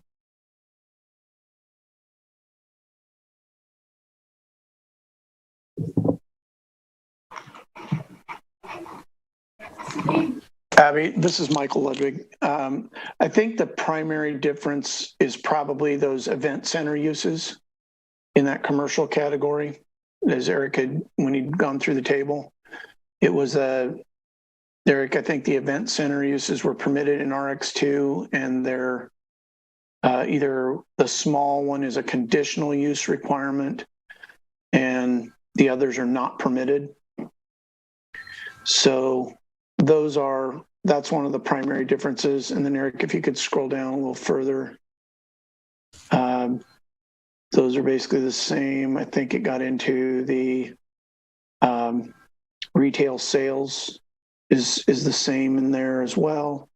Abby, this is Michael Ludwig. I think the primary difference is probably those event center uses in that commercial category. As Eric had, when he'd gone through the table, it was Eric, I think the event center uses were permitted in RX2, and they're either the small one is a conditional use requirement and the others are not permitted. So that's one of the primary differences. And then Eric, if you could scroll down a little further, those are basically the same. I think it got into the retail sales is the same in there as well.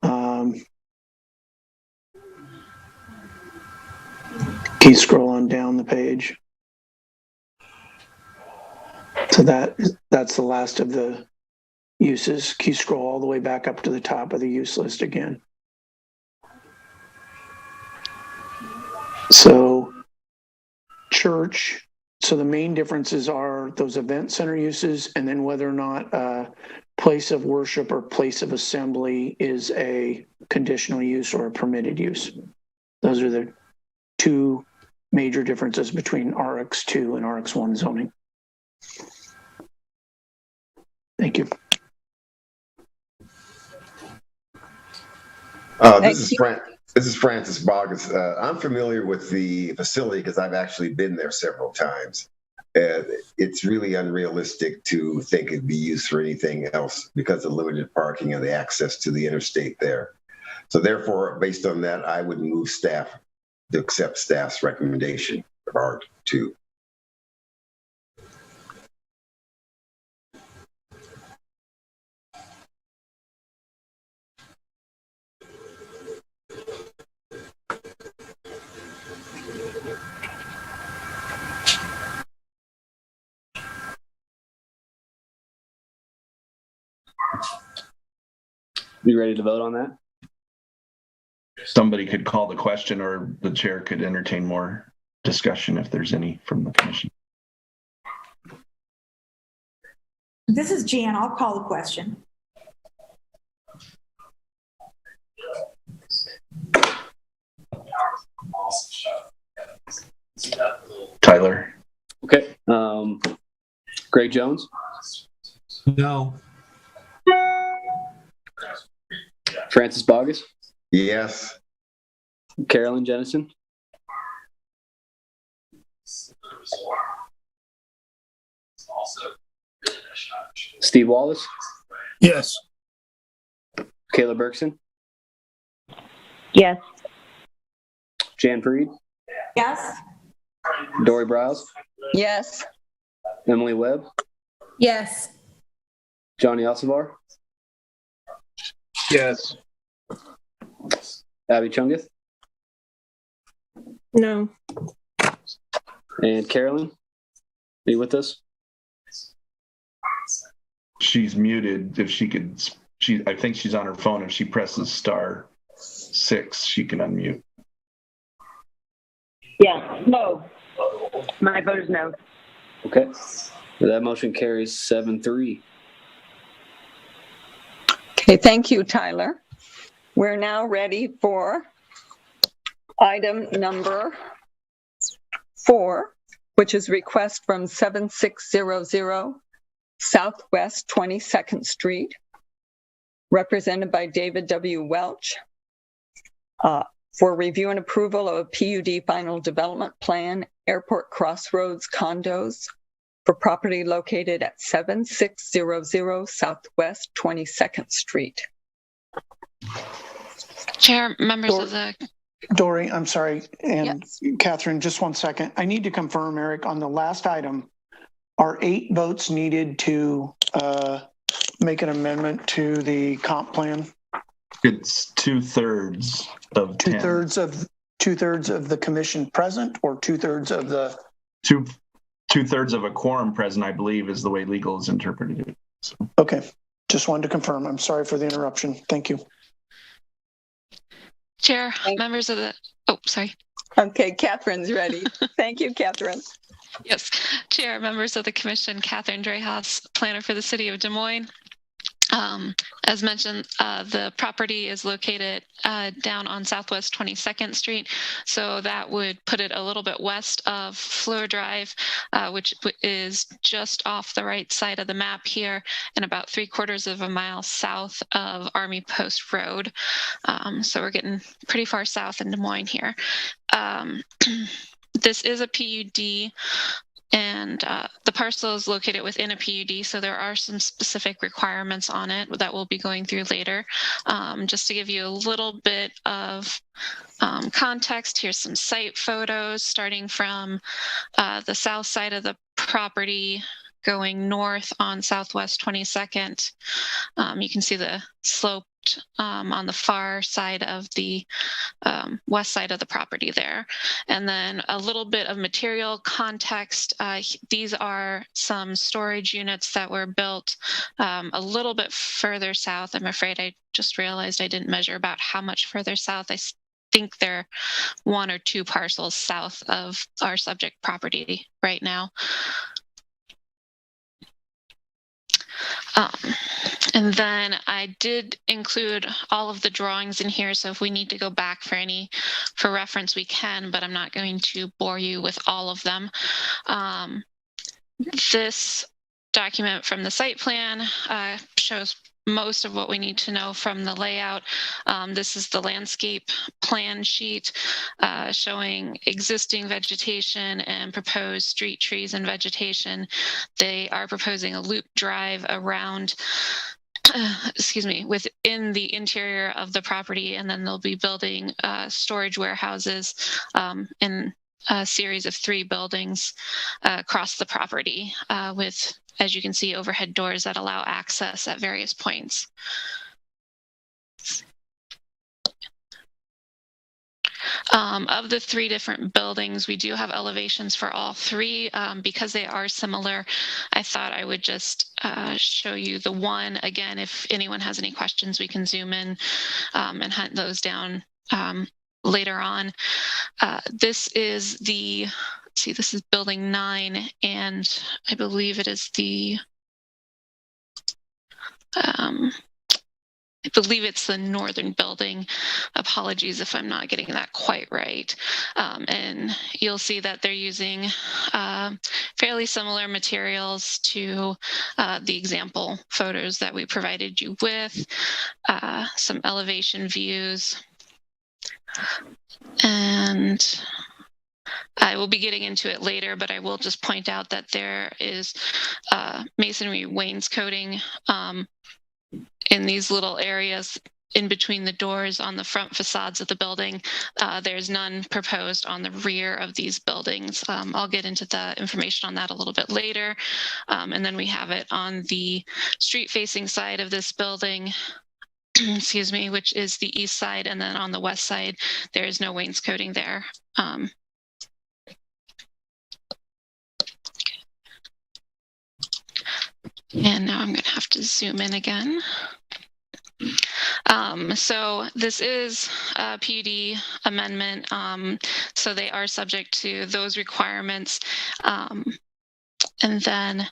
Can you scroll on down the page? So that's the last of the uses. Can you scroll all the way back up to the top of the use list again? So church, so the main differences are those event center uses, and then whether or not a place of worship or place of assembly is a conditional use or a permitted use. Those are the two major differences between RX2 and RX1 zoning. Thank you. This is Francis Boggess. I'm familiar with the facility because I've actually been there several times. It's really unrealistic to think it'd be used for anything else because of limited parking and the access to the interstate there. So therefore, based on that, I would move staff to accept staff's recommendation for R2. You ready to vote on that? Somebody could call the question, or the chair could entertain more discussion if there's any from the commission. This is Jan. I'll call the question. Tyler. Okay. Greg Jones? No. Francis Boggess? Yes. Carolyn Jennison? Steve Wallace, Yes. Kayla Bergson, Yes. Jan Freed, Yes. Dory Browse, Yes. Emily Webb, Yes. Johnny Alcivar, Yes. Abby Chungeth, No. and Carolyn. Are you with us? She's muted. If she could, I think she's on her phone. If she presses *6, she can unmute. Yeah. No. My vote is no. Okay. That motion carries 7-3. Okay, thank you, Tyler. We're now ready for item number 4, which is request from 7600 Southwest 22nd Street, represented by David W. Welch, for review and approval of a PUD final development plan, Airport Crossroads condos, for property located at 7600 Southwest 22nd Street. Chair, members of the... Dory, I'm sorry, and Yes. Catherine, just 1 second. I need to confirm, Eric, on the last item, are 8 votes needed to make an amendment to the comp plan? It's 2/3 of 10. Two-thirds of the commission present, or 2/3 of the... Two-thirds of a quorum present, I believe, is the way legal has interpreted it. So. Okay, just wanted to confirm. I'm sorry for the interruption. Thank you. Chair, members of the... Oh, sorry. Okay, Catherine's ready. Thank you, Catherine. Yes. Chair, members of the commission, Catherine Dreyhaus, planner for the city of Des Moines. As mentioned, the property is located down on Southwest 22nd Street, so that would put it a little bit west of Fleur Drive, which is just off the right side of the map here, and about 3/4 of a mile south of Army Post Road. So we're getting pretty far south in Des Moines here. This is a PUD. And the parcel is located within a PUD, so there are some specific requirements on it that we'll be going through later. Just to give you a little bit of context, here's some site photos starting from the south side of the property going north on Southwest 22nd. You can see the sloped on the far side of the west side of the property there. And then a little bit of material context. These are some storage units that were built a little bit further south. I'm afraid I just realized I didn't measure about how much further south. I think they're 1 or 2 parcels south of our subject property right now. And then I did include all of the drawings in here, so if we need to go back for reference, we can, but I'm not going to bore you with all of them. This document from the site plan shows most of what we need to know from the layout. This is the landscape plan sheet showing existing vegetation and proposed street trees and vegetation. They are proposing a loop drive around within the interior of the property, and then they'll be building storage warehouses in a series of 3 buildings across the property with, as you can see, overhead doors that allow access at various points. Of the 3 different buildings, we do have elevations for all 3. Because they are similar, I thought I would just show you the one. Again, if anyone has any questions, we can zoom in and hunt those down later on. This is this is building 9, and I believe it is I believe it's the northern building. Apologies if I'm not getting that quite right. And you'll see that they're using fairly similar materials to the example photos that we provided you with, some elevation views. And I will be getting into it later, but I will just point out that there is masonry wainscoting in these little areas in between the doors on the front facades of the building. There's none proposed on the rear of these buildings. I'll get into the information on that a little bit later. And then we have it on the street-facing side of this building, excuse me, which is the east side, and then on the west side, there is no wainscoting there. And now I'm going to have to zoom in again. So this is a PUD amendment, so they are subject to those requirements. And then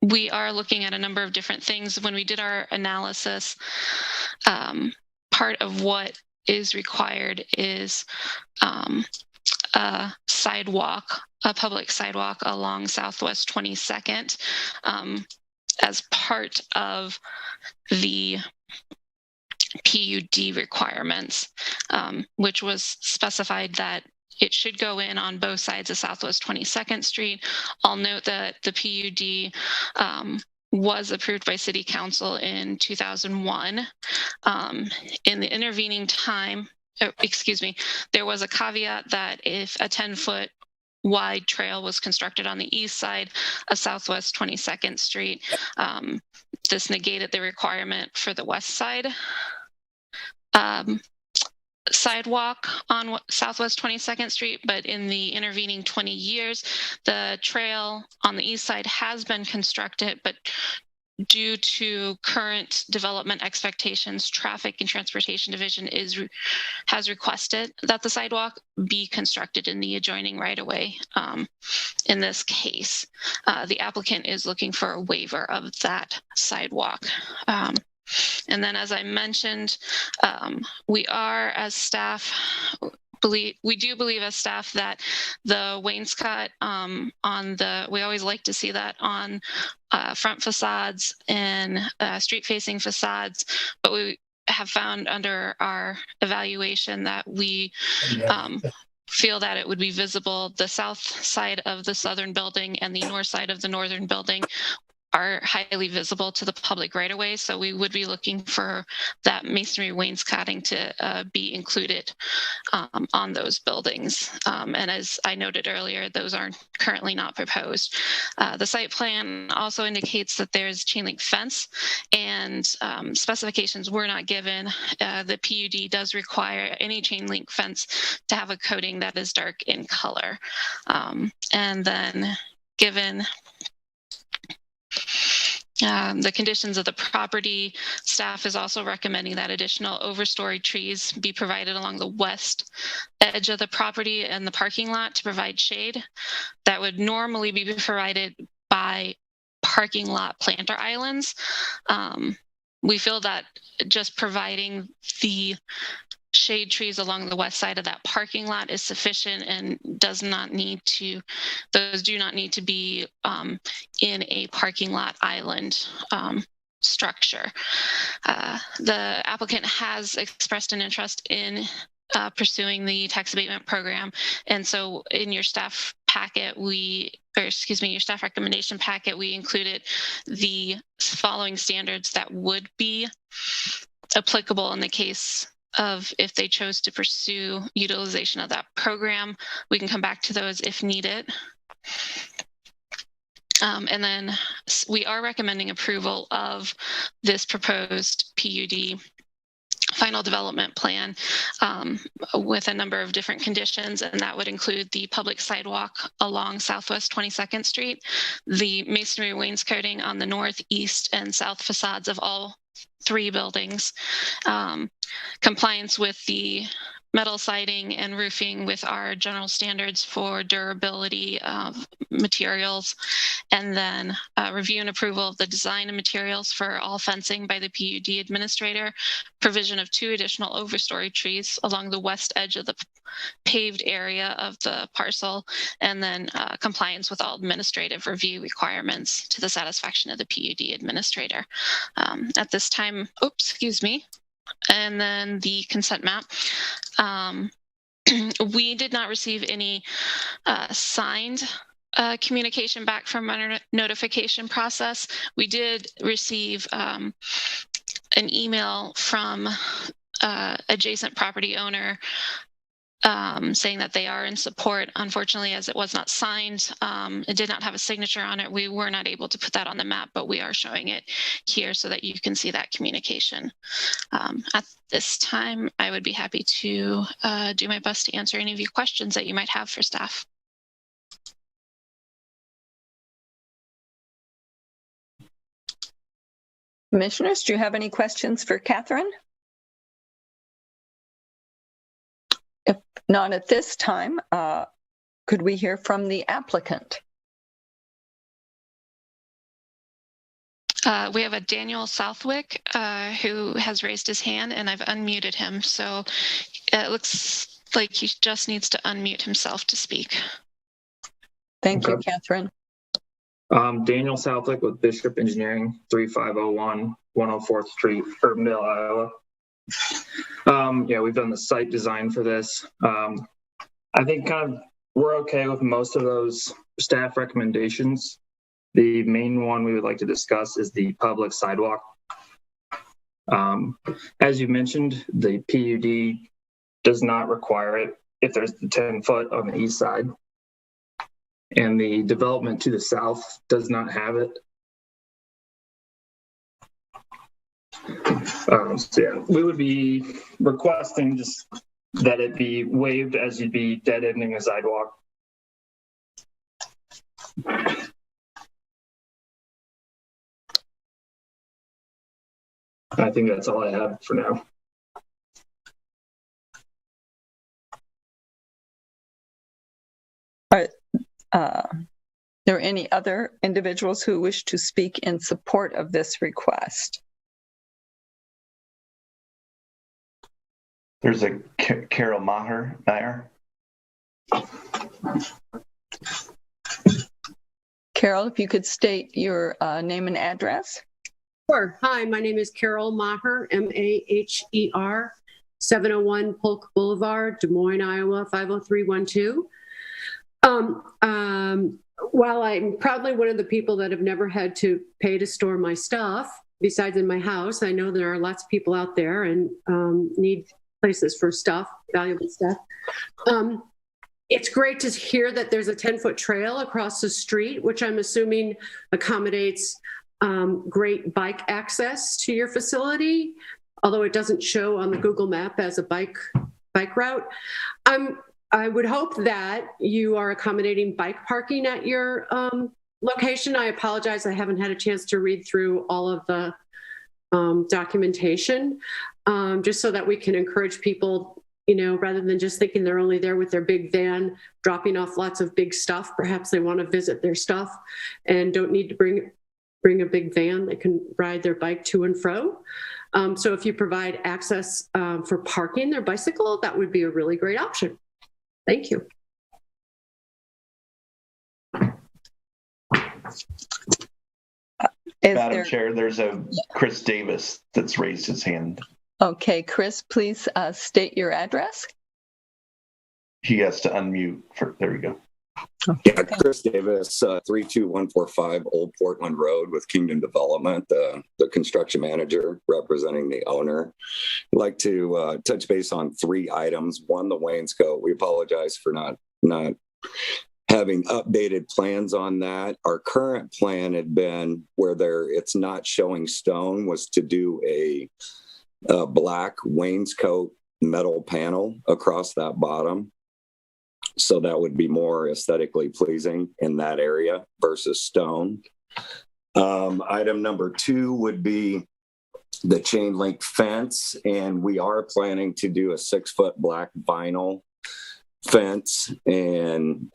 we are looking at a number of different things. When we did our analysis, part of what is required is a sidewalk, a public sidewalk along Southwest 22nd as part of the PUD requirements, which was specified that it should go in on both sides of Southwest 22nd Street. I'll note that the PUD was approved by City Council in 2001. In the intervening time, there was a caveat that if a 10-foot wide trail was constructed on the east side of Southwest 22nd Street, this negated the requirement for the west side sidewalk on Southwest 22nd Street, but in the intervening 20 years, the trail on the east side has been constructed, but due to current development expectations, Traffic and Transportation Division has requested that the sidewalk be constructed in the adjoining right-of-way. In this case, the applicant is looking for a waiver of that sidewalk. And then, as I mentioned, we are, as staff, we do believe as staff that the wainscot we always like to see that on front facades and street-facing facades, but we have found under our evaluation that we feel that it would be visible. The south side of the southern building and the north side of the northern building are highly visible to the public right away. So we would be looking for that masonry wainscoting to be included on those buildings. And as I noted earlier, those are currently not proposed. The site plan also indicates that there's chain link fence, and specifications were not given. The PUD does require any chain link fence to have a coating that is dark in color. And then given the conditions of the property, staff is also recommending that additional overstory trees be provided along the west edge of the property and the parking lot to provide shade. That would normally be provided by parking lot planter islands. We feel that just providing the shade trees along the west side of that parking lot is sufficient and those do not need to be in a parking lot island structure. The applicant has expressed an interest in pursuing the tax abatement program, and so in your staff packet, your staff recommendation packet, we included the following standards that would be applicable in the case of if they chose to pursue utilization of that program. We can come back to those if needed. And then we are recommending approval of this proposed PUD final development plan with a number of different conditions, and that would include the public sidewalk along Southwest 22nd Street, the masonry wainscoting on the north, east, and south facades of all 3 buildings, compliance with the metal siding and roofing with our general standards for durability of materials, and then review and approval of the design and materials for all fencing by the PUD administrator, provision of 2 additional overstory trees along the west edge of the paved area of the parcel, and then compliance with all administrative review requirements to the satisfaction of the PUD administrator. At this time, and then the consent map. We did not receive any signed communication back from our notification process. We did receive an email from adjacent property owner saying that they are in support. Unfortunately, as it was not signed, it did not have a signature on it. We were not able to put that on the map, but we are showing it here so that you can see that communication. At this time, I would be happy to do my best to answer any of your questions that you might have for staff. Commissioners, do you have any questions for Catherine? If not at this time, could we hear from the applicant? We have a Daniel Southwick who has raised his hand, and I've unmuted him. So it looks like he just needs to unmute himself to speak. Thank you, Catherine. Daniel Southwick with Bishop Engineering, 3501 104th Street, Urbandale, Iowa. Yeah, we've done the site design for this. I think we're okay with most of those staff recommendations. The main one we would like to discuss is the public sidewalk. As you mentioned, the PUD does not require it if there's the 10-foot on the east side. And the development to the south does not have it. So yeah, we would be requesting just that it be waived as you'd be dead ending a sidewalk. I think that's all I have for now. Are there any other individuals who wish to speak in support of this request? There's a Carol Maher. Carol, if you could state your name and address. Sure. Hi, my name is Carol Maher, M-A-H-E-R, 701 Polk Boulevard, Des Moines, Iowa, 50312. While I'm probably one of the people that have never had to pay to store my stuff, besides in my house, I know there are lots of people out there and need places for stuff, valuable stuff. It's great to hear that there's a 10-foot trail across the street, which I'm assuming accommodates great bike access to your facility, although it doesn't show on the Google map as a bike route. I would hope that you are accommodating bike parking at your location. I apologize, I haven't had a chance to read through all of the documentation, just so that we can encourage people, you know, rather than just thinking they're only there with their big van, dropping off lots of big stuff. Perhaps they want to visit their stuff and don't need to bring a big van. They can ride their bike to and fro. So if you provide access for parking their bicycle, that would be a really great option. Thank you. Madam Chair, there's a Chris Davis that's raised his hand. Okay, Chris, please state your address. He has to unmute. There we go. Yeah, Chris Davis, 32145 Old Portland Road with Kingdom Development, the construction manager representing the owner. I'd like to touch base on 3 items. One, the wainscot. We apologize for not having updated plans on that. Our current plan had been where it's not showing stone, was to do a black wainscot metal panel across that bottom. So that would be more aesthetically pleasing in that area versus stone. Item number 2 would be the chain link fence. And we are planning to do a 6-foot black vinyl fence. And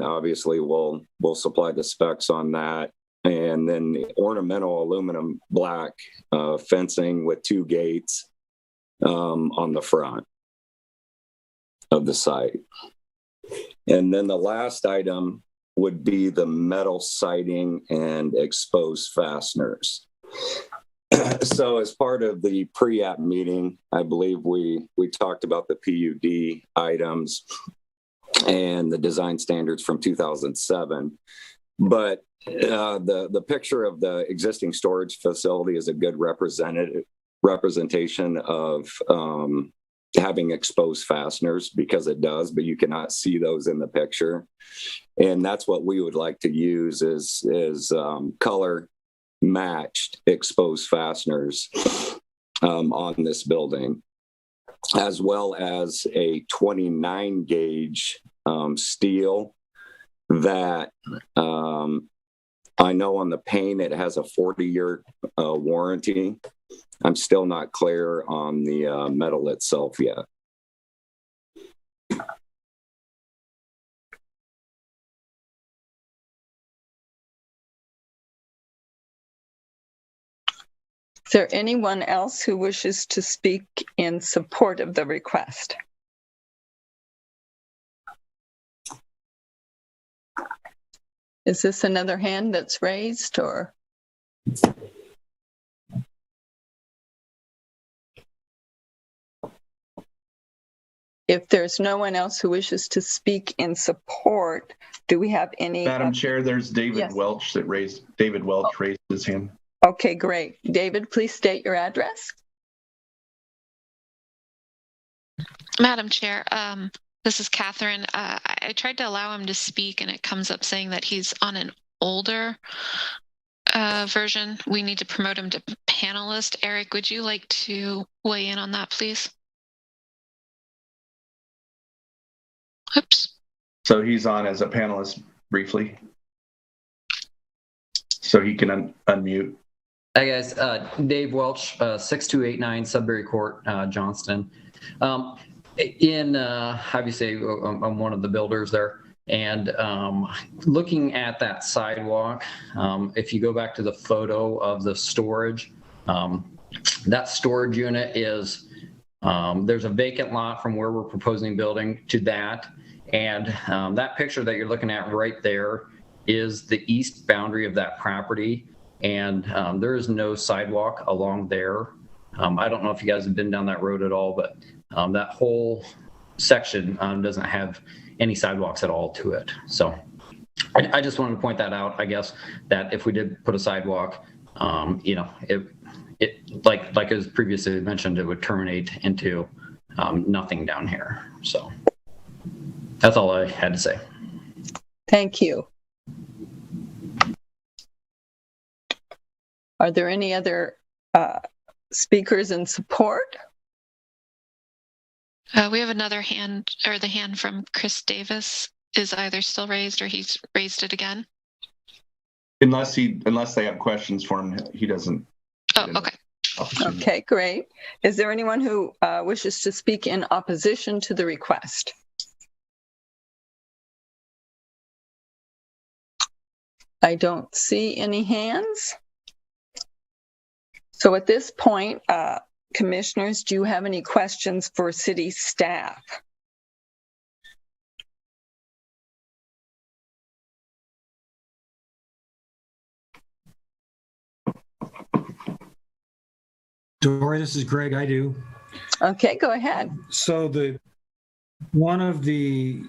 obviously we'll supply the specs on that. And then the ornamental aluminum black fencing with 2 gates on the front of the site. And then the last item would be the metal siding and exposed fasteners. So as part of the pre-app meeting, I believe we talked about the PUD items and the design standards from 2007. But the picture of the existing storage facility is a good representation of having exposed fasteners, because it does, but you cannot see those in the picture. And that's what we would like to use is color matched exposed fasteners on this building, as well as a 29 gauge steel that I know on the pane it has a 40-year warranty. I'm still not clear on the metal itself yet. Is there anyone else who wishes to speak in support of the request? Is this another hand that's raised, or? If there's no one else who wishes to speak in support, do we have any? Madam Chair, there's David Yes. Welch that raised his hand. Okay, great. David, please state your address. Madam Chair, this is Catherine. I tried to allow him to speak, and it comes up saying that he's on an older version. We need to promote him to panelist. Eric, would you like to weigh in on that, please? Oops. So he's on as a panelist briefly. So he can unmute. Hi guys, Dave Welch, 6289 Sudbury Court, Johnston. Obviously, I'm one of the builders there, and looking at that sidewalk, if you go back to the photo of the storage, that storage unit is, there's a vacant lot from where we're proposing building to that, and that picture that you're looking at right there is the east boundary of that property. And there is no sidewalk along there. I don't know if you guys have been down that road at all, but that whole section doesn't have any sidewalks at all to it. So I just wanted to point that out, I guess, that if we did put a sidewalk, it like as previously mentioned, it would terminate into nothing down here. So that's all I had to say. Thank you. Are there any other speakers in support? We have another hand, or the hand from Chris Davis is either still raised or he's raised it again. Unless they have questions for him, he doesn't. Oh, okay. Okay, great. Is there anyone who wishes to speak in opposition to the request? I don't see any hands. So at this point, commissioners, do you have any questions for city staff? Dory, this is Greg. I do. Okay, go ahead. So one of the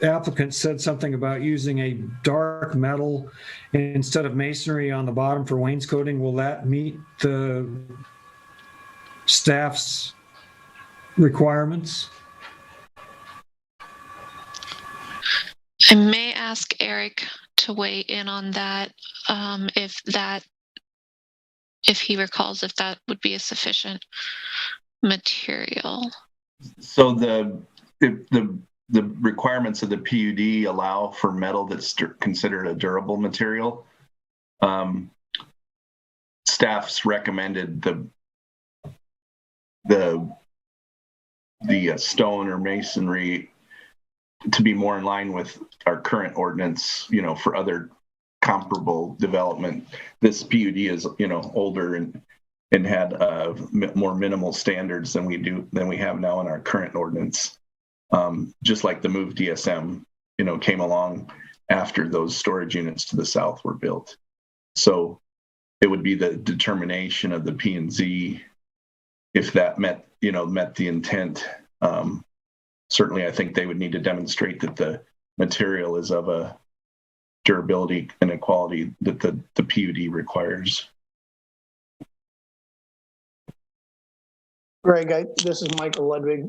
applicants said something about using a dark metal instead of masonry on the bottom for wainscoting. Will that meet the staff's requirements? I may ask Eric to weigh in on that, if he recalls if that would be a sufficient material. So the requirements of the PUD allow for metal that's considered a durable material. Staff's recommended the stone or masonry to be more in line with our current ordinance, for other comparable development. This PUD is, older and had more minimal standards than we have now in our current ordinance. Just like the MOVE DSM, came along after those storage units to the south were built. So it would be the determination of the P&Z if that met the intent. Certainly, I think they would need to demonstrate that the material is of a durability and a quality that the PUD requires. Greg, this is Michael Ludwig,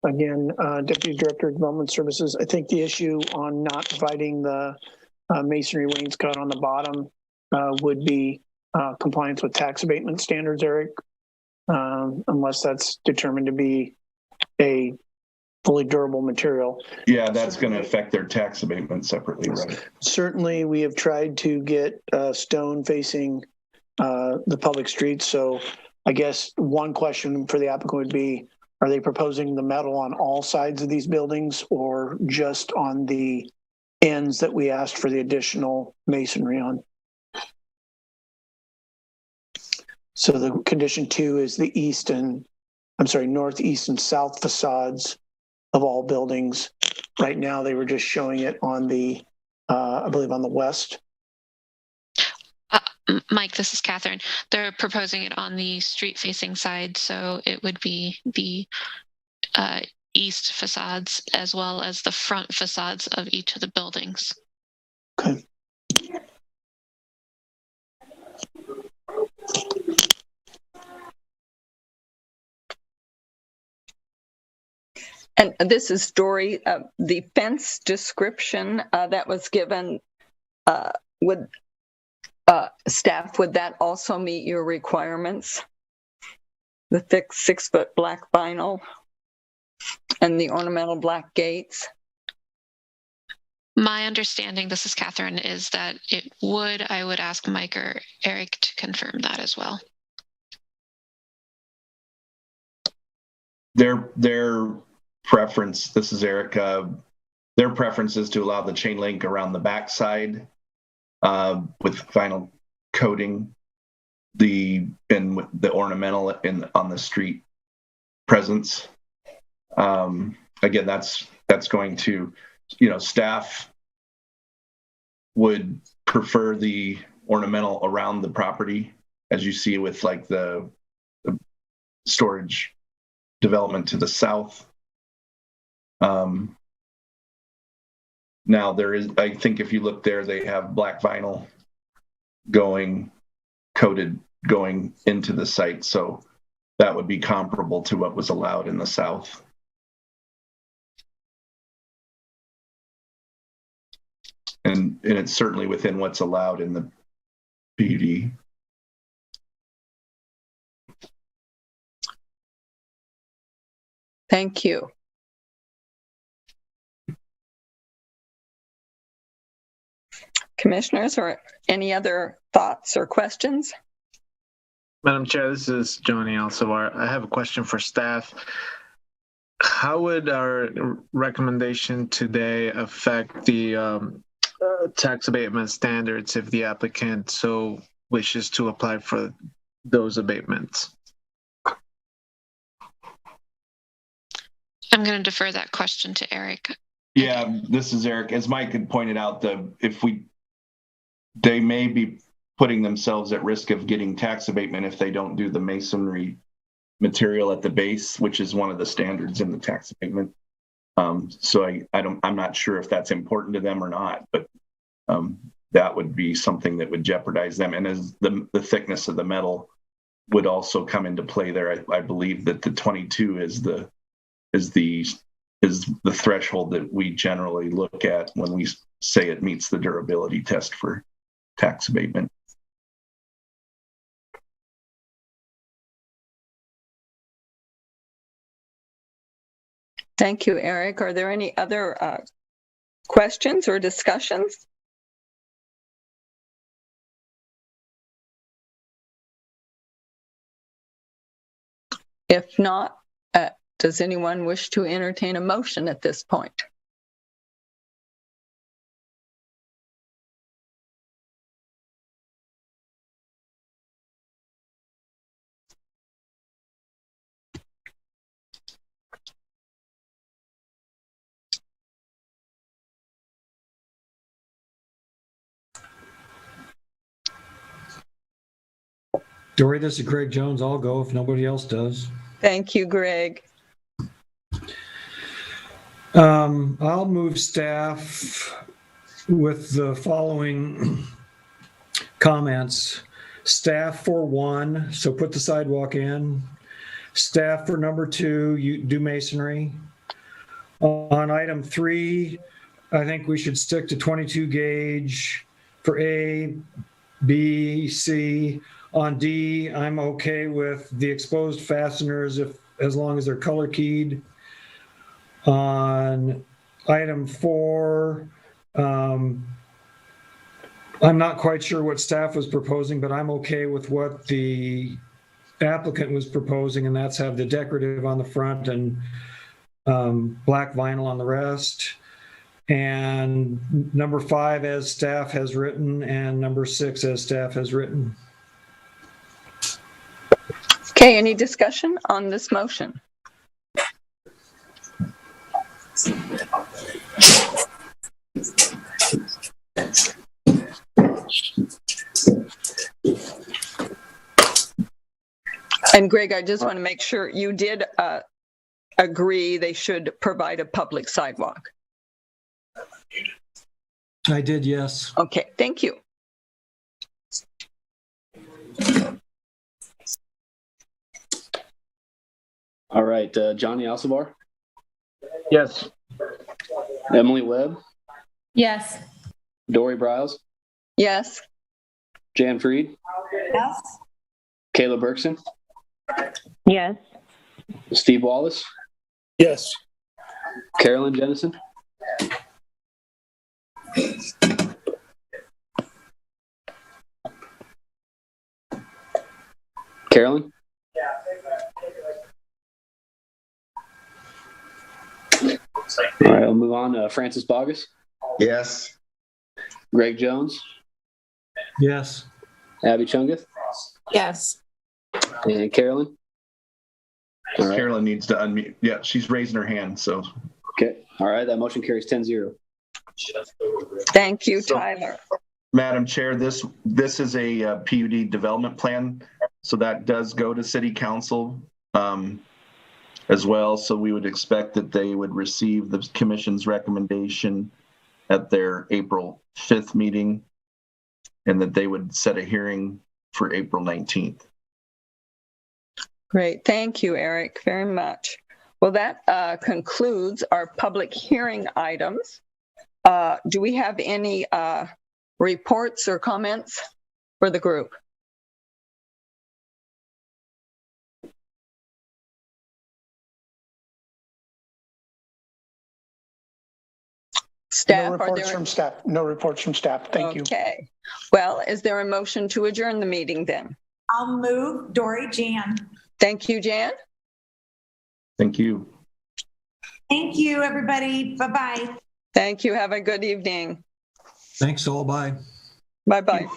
again, Deputy Director of Development Services. I think the issue on not providing the masonry wainscot on the bottom would be compliance with tax abatement standards, Eric, unless that's determined to be a fully durable material. Yeah, that's going to affect their tax abatement separately, right? Certainly, we have tried to get stone facing the public streets. So I guess one question for the applicant would be, are they proposing the metal on all sides of these buildings or just on the ends that we asked for the additional masonry on? So the condition 2 is the northeast and south facades of all buildings. Right now, they were just showing it on the, I believe on the west. Mike, this is Catherine. They're proposing it on the street-facing side, so it would be the east facades as well as the front facades of each of the buildings. Okay. And this is Dory. The fence description that was given, would staff, would that also meet your requirements? The thick 6-foot black vinyl and the ornamental black gates? My understanding, this is Catherine, is that it would. I would ask Mike or Eric to confirm that as well. Their preference, this is Eric, their preference is to allow the chain link around the backside with vinyl coating, and the ornamental on the street presence. Again, that's going to, staff would prefer the ornamental around the property, as you see with like the storage development to the south. Now there is, I think if you look there, they have black vinyl coated going into the site. So that would be comparable to what was allowed in the south. And it's certainly within what's allowed in the PUD. Thank you. Commissioners, or any other thoughts or questions? Madam Chair, this is Johnny Alcivar. I have a question for staff. How would our recommendation today affect the tax abatement standards if the applicant so wishes to apply for those abatements? I'm going to defer that question to Eric. Yeah, this is Eric. As Mike had pointed out, they may be putting themselves at risk of getting tax abatement if they don't do the masonry material at the base, which is one of the standards in the tax abatement. So I'm not sure if that's important to them or not, but that would be something that would jeopardize them. And as the thickness of the metal would also come into play there, I believe that the 22 is the threshold that we generally look at when we say it meets the durability test for tax abatement. Thank you, Eric. Are there any other questions or discussions? If not, does anyone wish to entertain a motion at this point? Dory, this is Greg Jones. I'll go if nobody else does. Thank you, Greg. I'll move staff with the following comments. Staff for 1, so put the sidewalk in. Staff for number 2, you do masonry. On item 3, I think we should stick to 22 gauge for A, B, C. On D, I'm okay with the exposed fasteners as long as they're color keyed. On item 4, I'm not quite sure what staff was proposing, but I'm okay with what the applicant was proposing, and that's have the decorative on the front and black vinyl on the rest. And number 5 as staff has written, and number 6 as staff has written. Okay, any discussion on this motion? And Greg, I just want to make sure you did agree they should provide a public sidewalk. I did, yes. Okay, thank you. All right, Johnny Alcivar, Yes. Emily Webb, Yes. Dory Briles, Yes. Jan Freed, Yes. Kayla Bergson, Yes. Steve Wallace, Yes. Carolyn Jennison, Carolyn, all right, I'll move on. Francis Bogus, Yes. Greg Jones, Yes. Abby Chungath, Yes. and Carolyn. All right. Carolyn needs to unmute. Yeah, she's raising her hand. So, Okay. All right. That motion carries 10-0. Thank you, Tyler. Madam Chair, this is a PUD development plan, so that does go to City Council as well. So we would expect that they would receive the Commission's recommendation at their April 5th meeting, and that they would set a hearing for April 19th. Great. Thank you, Eric, very much. Well, that concludes our public hearing items. Do we have any reports or comments for the group? Staff, No reports from staff. No reports from staff. Thank you. Okay. Well, is there a motion to adjourn the meeting then? I'll move. Dory, Jan. Thank you, Jan. Thank you. Thank you, everybody. Bye-bye. Thank you. Have a good evening. Thanks all. Bye. Bye-bye.